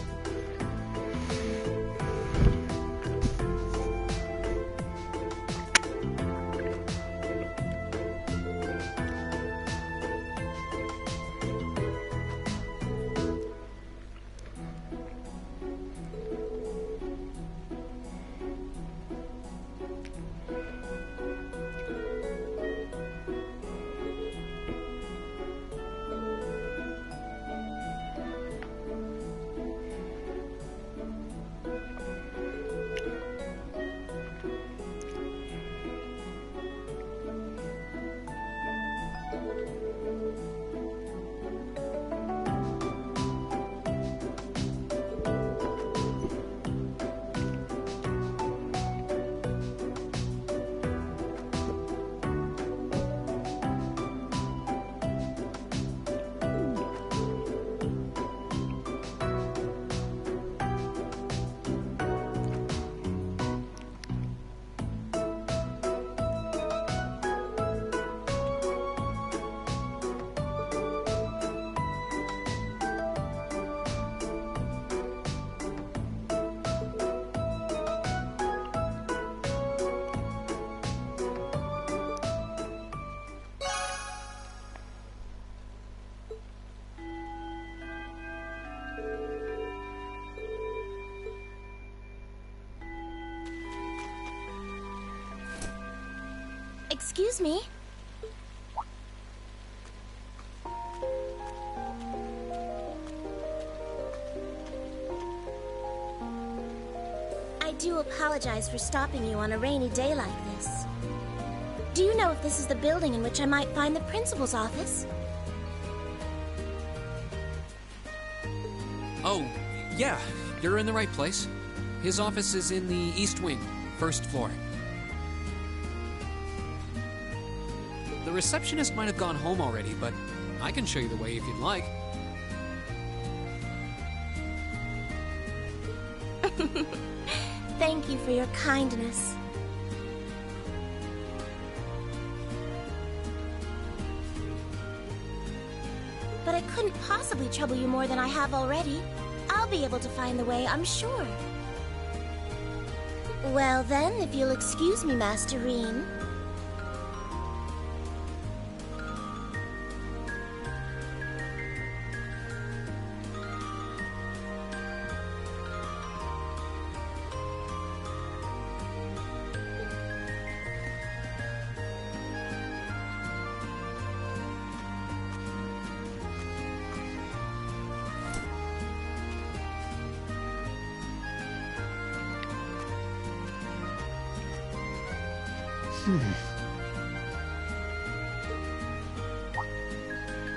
Excuse me? I do apologize for stopping you on a rainy day like this. Do you know if this is the building in which I might find the principal's office? Oh, yeah, you're in the right place. His office is in the East Wing, first floor. The receptionist might have gone home already, but I can show you the way if you'd like. Thank you for your kindness. But I couldn't possibly trouble you more than I have already. I'll be able to find the way, I'm sure. Well then, if you'll excuse me, Master Reen.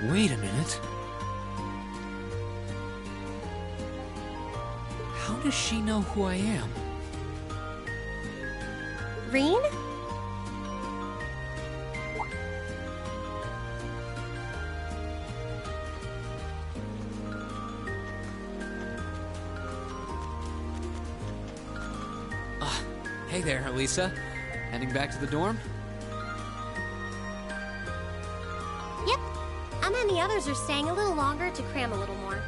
Wait a minute. How does she know who I am? Reen? Hey there, Elisa. Heading back to the dorm? Yep. Emma and the others are staying a little longer to cram a little more.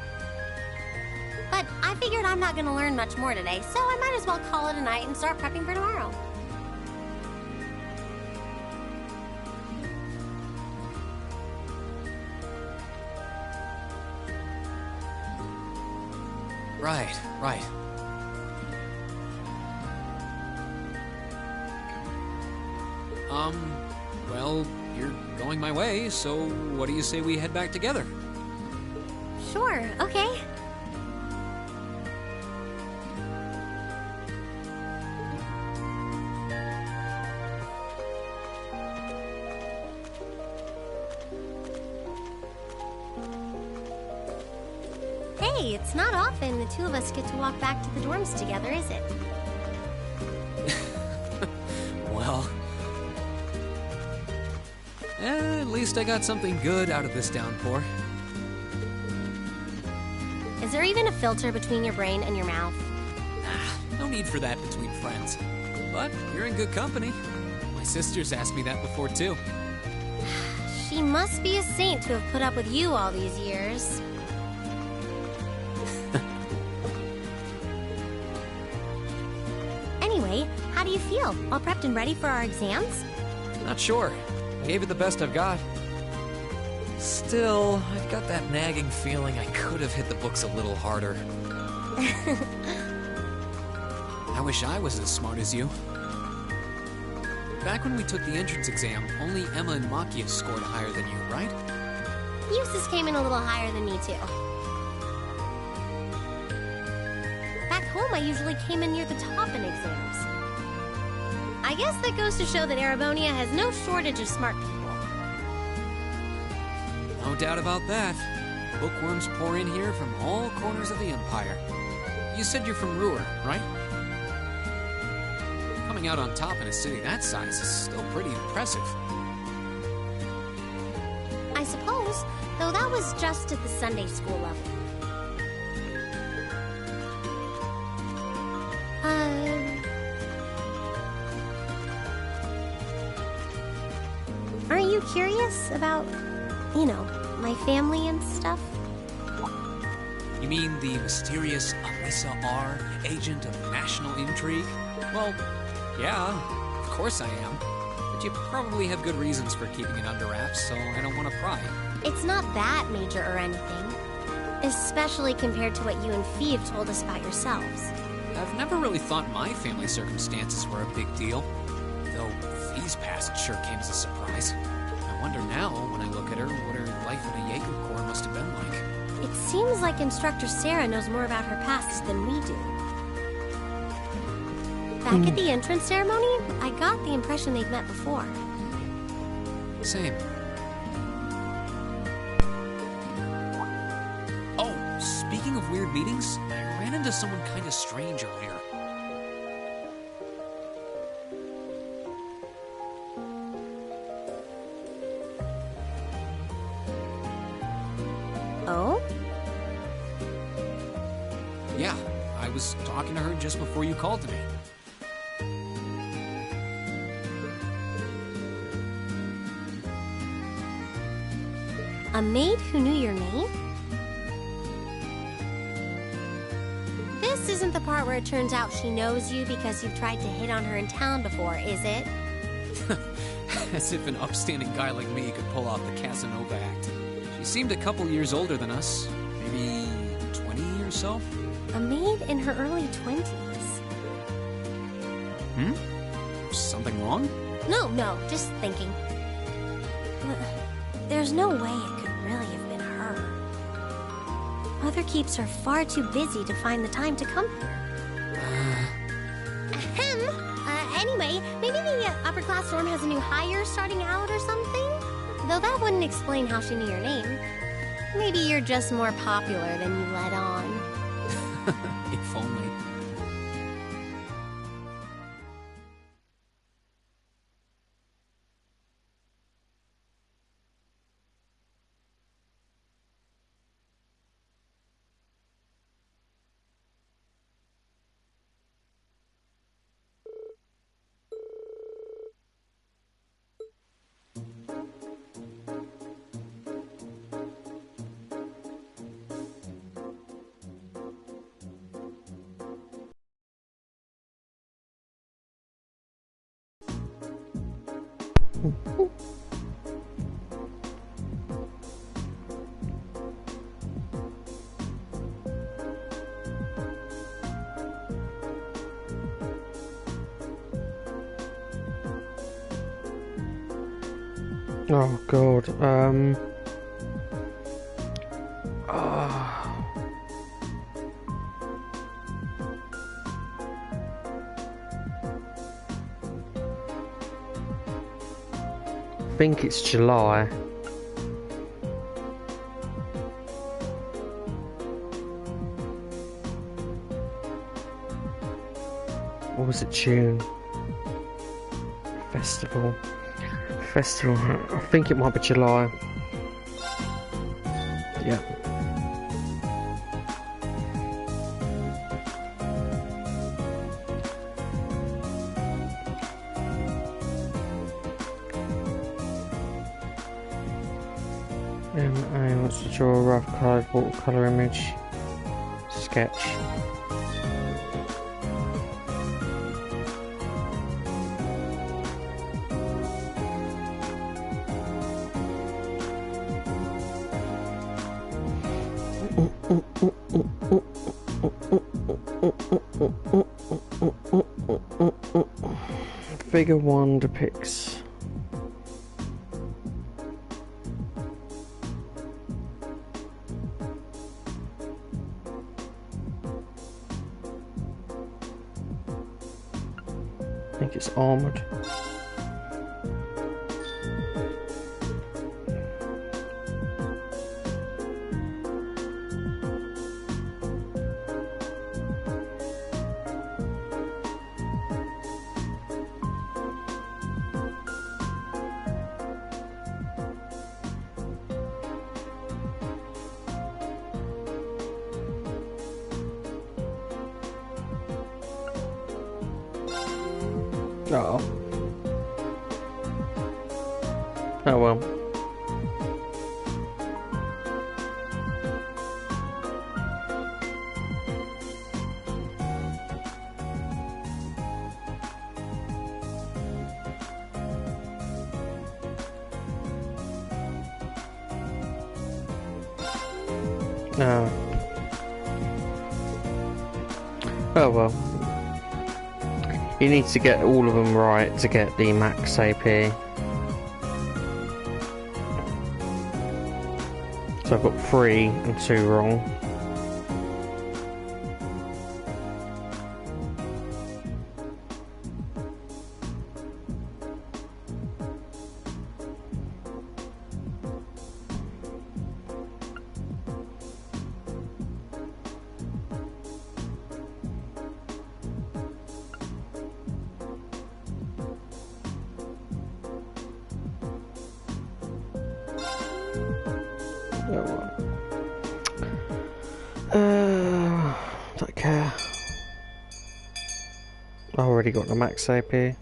But I figured I'm not going to learn much more today, so I might as well call it a night and start prepping for tomorrow. Right. Well, you're going my way, so what do you say we head back together? Sure, okay. Hey, it's not often the two of us get to walk back to the dorms together, is it? Well... at least I got something good out of this downpour. Is there even a filter between your brain and your mouth? No need for that between friends. But you're in good company. My sister's asked me that before, too. She must be a saint to have put up with you all these years. Anyway, how do you feel? All prepped and ready for our exams? Not sure. I gave it the best I've got. Still, I've got that nagging feeling I could have hit the books a little harder. I wish I was as smart as you. Back when we took the entrance exam, only Emma and Makia scored higher than you, right? Eustace came in a little higher than me, too. Back home, I usually came in near the top in exams. I guess that goes to show that Erebonia has no shortage of smart people. No doubt about that. Bookworms pour in here from all corners of the Empire. You said you're from Ruhr, right? Coming out on top in a city that size is still pretty impressive. I suppose, though that was just at the Sunday school level. Aren't you curious about, you know, my family and stuff? You mean the mysterious Alisa R, agent of national intrigue? Well, yeah, of course I am. But you probably have good reasons for keeping it under wraps, so I don't want to pry. It's not that major or anything. Especially compared to what you and Fee have told us about yourselves. I've never really thought my family circumstances were a big deal. Though Fee's past sure came as a surprise. I wonder now, when I look at her, what her life in a Jaeger Corps must have been like. It seems like Instructor Sarah knows more about her past than we do. Back at the entrance ceremony, I got the impression they'd met before. Same. Oh, speaking of weird meetings, I ran into someone kind of strange earlier. Oh? Yeah, I was talking to her just before you called to me. A maid who knew your name? This isn't the part where it turns out she knows you because you've tried to hit on her in town before, is it? As if an upstanding guy like me could pull off the Casanova act. She seemed a couple years older than us. Maybe 20 or so? A maid in her early 20s. Something wrong? No, just thinking. There's no way it could really have been her. Mother keeps her far too busy to find the time to come here. Anyway, maybe the upper-class dorm has a new hire starting out or something? Though that wouldn't explain how she knew your name. Maybe you're just more popular than you let on. If only. Oh god, I think it's July. Or was it June? Festival. I think it might be July. Yeah. I want to draw a rough coloured watercolour image. sketch. Figure 1 depicts I think it's armored. Oh. Oh well. Oh. Oh well. He needs to get all of them right to get the max AP. So I've got 3 and 2 wrong. Don't care. I already got the max AP.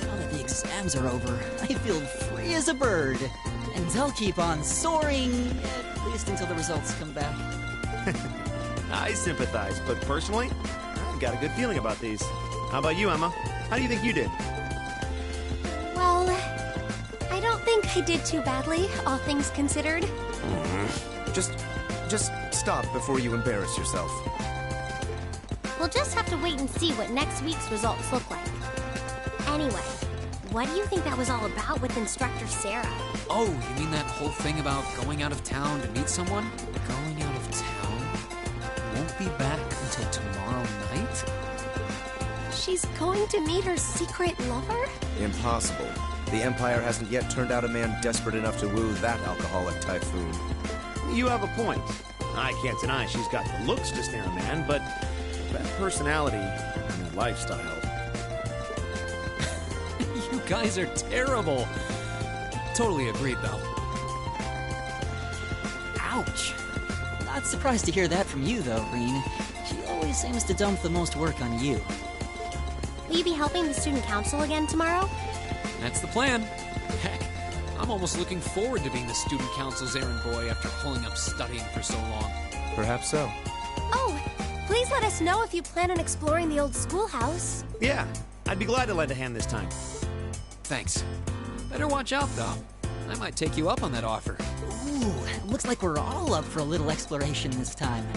Now that the exams are over, I feel free as a bird. And I'll keep on soaring, at least until the results come back. I sympathize, but personally, I've got a good feeling about these. How about you, Emma? How do you think you did? Well, I don't think I did too badly, all things considered. Just stop before you embarrass yourself. We'll just have to wait and see what next week's results look like. Anyway, what do you think that was all about with Instructor Sarah? Oh, you mean that whole thing about going out of town to meet someone? Going out of town? Won't be back until tomorrow night? She's going to meet her secret lover? Impossible. The Empire hasn't yet turned out a man desperate enough to woo that alcoholic typhoon. You have a point. I can't deny she's got the looks to snare a man, but that personality and that lifestyle. You guys are terrible. Totally agreed, though. Ouch. Not surprised to hear that from you, though, Green. She always seems to dump the most work on you. Will you be helping the student council again tomorrow? That's the plan. Heck, I'm almost looking forward to being the student council's errand boy after pulling up studying for so long. Perhaps so. Oh, please let us know if you plan on exploring the old schoolhouse. Yeah, I'd be glad to lend a hand this time. Thanks. Better watch out, though. I might take you up on that offer. Ooh, looks like we're all up for a little exploration this time.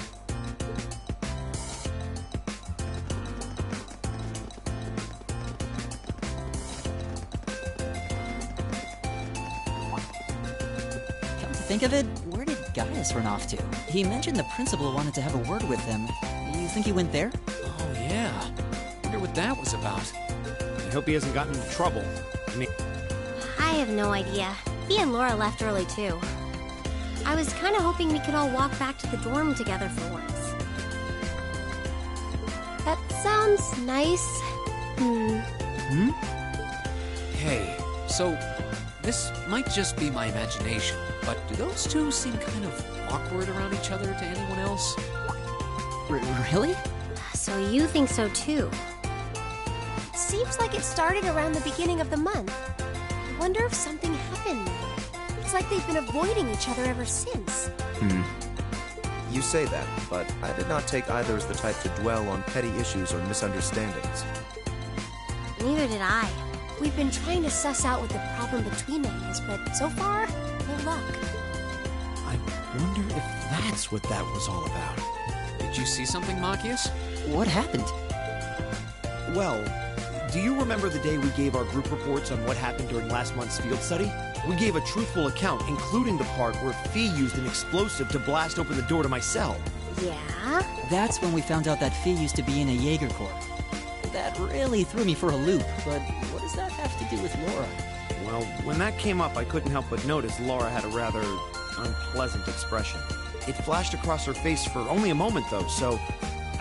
Come to think of it, where did Gaius run off to? He mentioned the principal wanted to have a word with him. You think he went there? Oh, yeah. Wonder what that was about. I hope he hasn't gotten into trouble. I have no idea. He and Laura left early, too. I was kind of hoping we could all walk back to the dorm together for once. That sounds nice. Hey, so this might just be my imagination, but do those two seem kind of awkward around each other to anyone else? Really? So you think so, too? Seems like it started around the beginning of the month. I wonder if something happened then. It's like they've been avoiding each other ever since. You say that, but I did not take either as the type to dwell on petty issues or misunderstandings. Neither did I. We've been trying to suss out what the problem between them is, but so far, no luck. I wonder if that's what that was all about. Did you see something, Bbqis? What happened? Well, do you remember the day we gave our group reports on what happened during last month's field study? We gave a truthful account, including the part where Fee used an explosive to blast open the door to my cell. Yeah? That's when we found out that Fee used to be in a Jaeger Corps. That really threw me for a loop, but what does that have to do with Laura? Well, when that came up, I couldn't help but notice Laura had a rather unpleasant expression. It flashed across her face for only a moment, though, so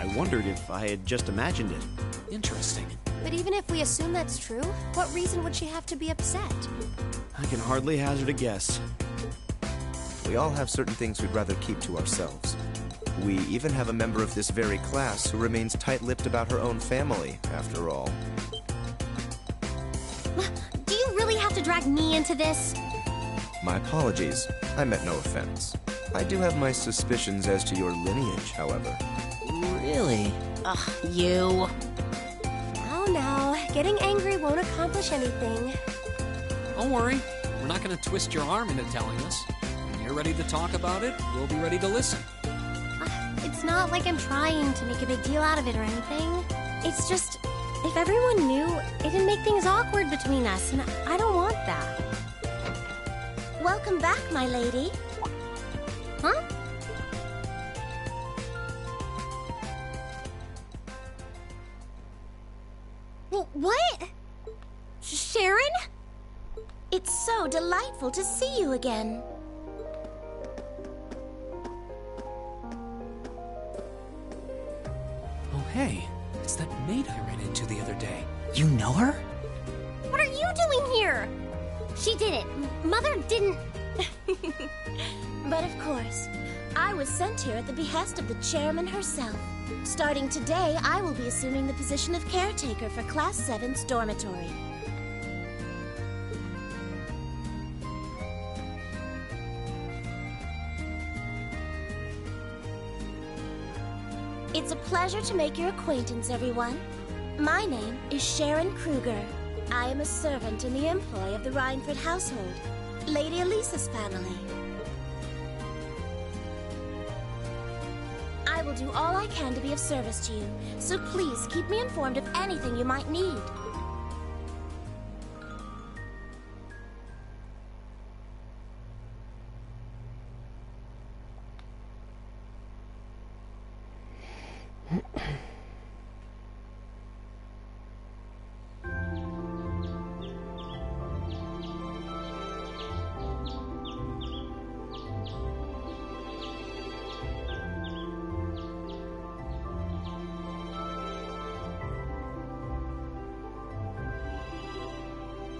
I wondered if I had just imagined it. Interesting. But even if we assume that's true, what reason would she have to be upset? I can hardly hazard a guess. We all have certain things we'd rather keep to ourselves. We even have a member of this very class who remains tight-lipped about her own family, after all. Do you really have to drag me into this? My apologies. I meant no offense. I do have my suspicions as to your lineage, however. Really? Ugh, you. Now, getting angry won't accomplish anything. Don't worry. We're not going to twist your arm into telling us. When you're ready to talk about it, we'll be ready to listen. It's not like I'm trying to make a big deal out of it or anything. It's just, if everyone knew, it'd make things awkward between us, and I don't want that. Welcome back, my lady. Huh? What? Sharon? It's so delightful to see you again. Oh, hey. It's that maid I ran into the other day. You know her? What are you doing here? She did it. Mother didn't... But of course, I was sent here at the behest of the chairman herself. Starting today, I will be assuming the position of caretaker for Class 7's dormitory. It's a pleasure to make your acquaintance, everyone. My name is Sharon Kruger. I am a servant in the employ of the Rhineford household, Lady Elisa's family. I will do all I can to be of service to you, so please keep me informed of anything you might need.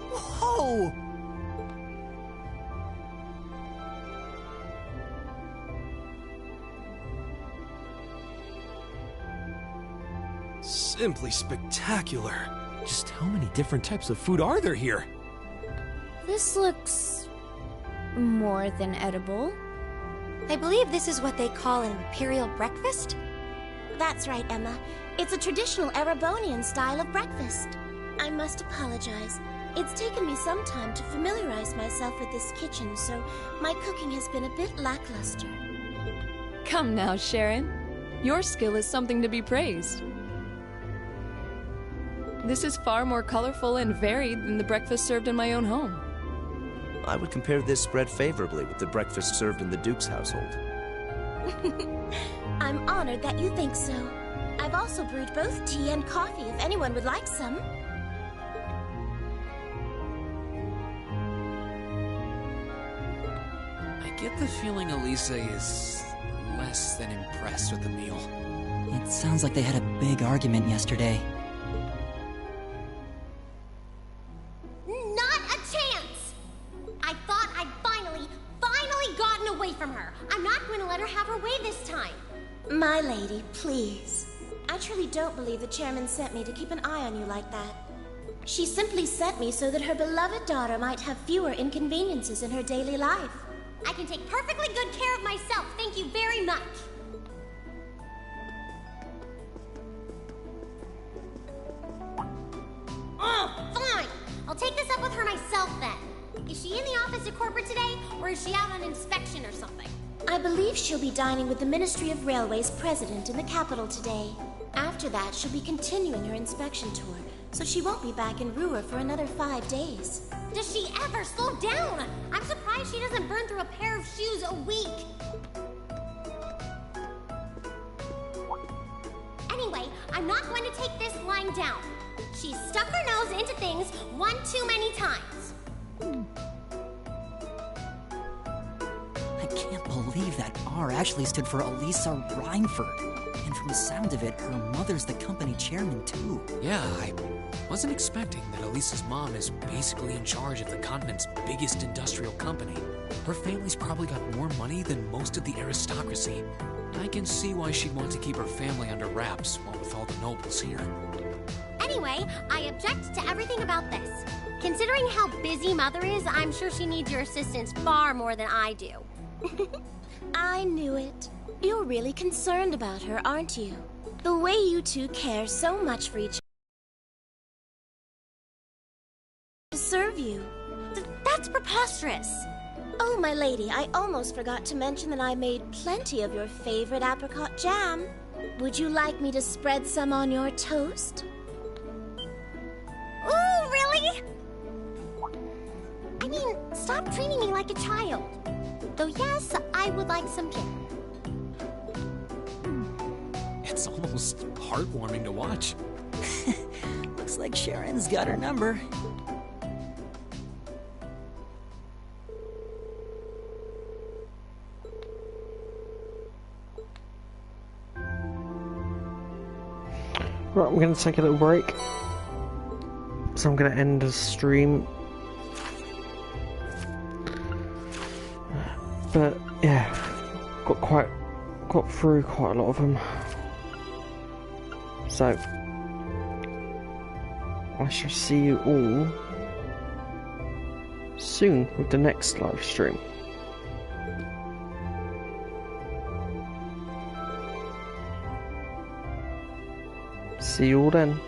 Whoa! Simply spectacular. Just how many different types of food are there here? This looks more than edible. I believe this is what they call an imperial breakfast? That's right, Emma. It's a traditional Erebonian style of breakfast. I must apologize. It's taken me some time to familiarize myself with this kitchen, so my cooking has been a bit lackluster. Come now, Sharon. Your skill is something to be praised. This is far more colorful and varied than the breakfast served in my own home. I would compare this spread favorably with the breakfast served in the Duke's household. I'm honored that you think so. I've also brewed both tea and coffee if anyone would like some. I get the feeling Elisa is less than impressed with the meal. It sounds like they had a big argument yesterday. Not a chance! I thought I'd finally gotten away from her. I'm not going to let her have her way this time. My lady, please. I truly don't believe the chairman sent me to keep an eye on you like that. She simply sent me so that her beloved daughter might have fewer inconveniences in her daily life. I can take perfectly good care of myself, thank you very much. Oh, fine! I'll take this up with her myself then. Is she in the office at corporate today, or is she out on inspection or something? I believe she'll be dining with the Ministry of Railways president in the capital today. After that, she'll be continuing her inspection tour, so she won't be back in Ruhr for another 5 days. Does she ever slow down? I'm surprised she doesn't burn through a pair of shoes a week. Anyway, I'm not going to take this lying down. She's stuck her nose into things one too many times. I can't believe that R actually stood for Elisa Reinford. And from the sound of it, her mother's the company chairman too. Yeah, I wasn't expecting that Elisa's mom is basically in charge of the continent's biggest industrial company. Her family's probably got more money than most of the aristocracy. I can see why she'd want to keep her family under wraps, while with all the nobles here. Anyway, I object to everything about this. Considering how busy Mother is, I'm sure she needs your assistance far more than I do. I knew it. You're really concerned about her, aren't you? The way you two care so much for each other to serve you. That's preposterous. Oh, my lady, I almost forgot to mention that I made plenty of your favorite apricot jam. Would you like me to spread some on your toast? Ooh, really? I mean, stop treating me like a child. Though yes, I would like some care. It's almost heartwarming to watch. Looks like Sharon's got her number. Right, I'm going to take a little break. So I'm going to end the stream. But yeah, got through quite a lot of them. So I shall see you all soon with the next live stream. See you all then.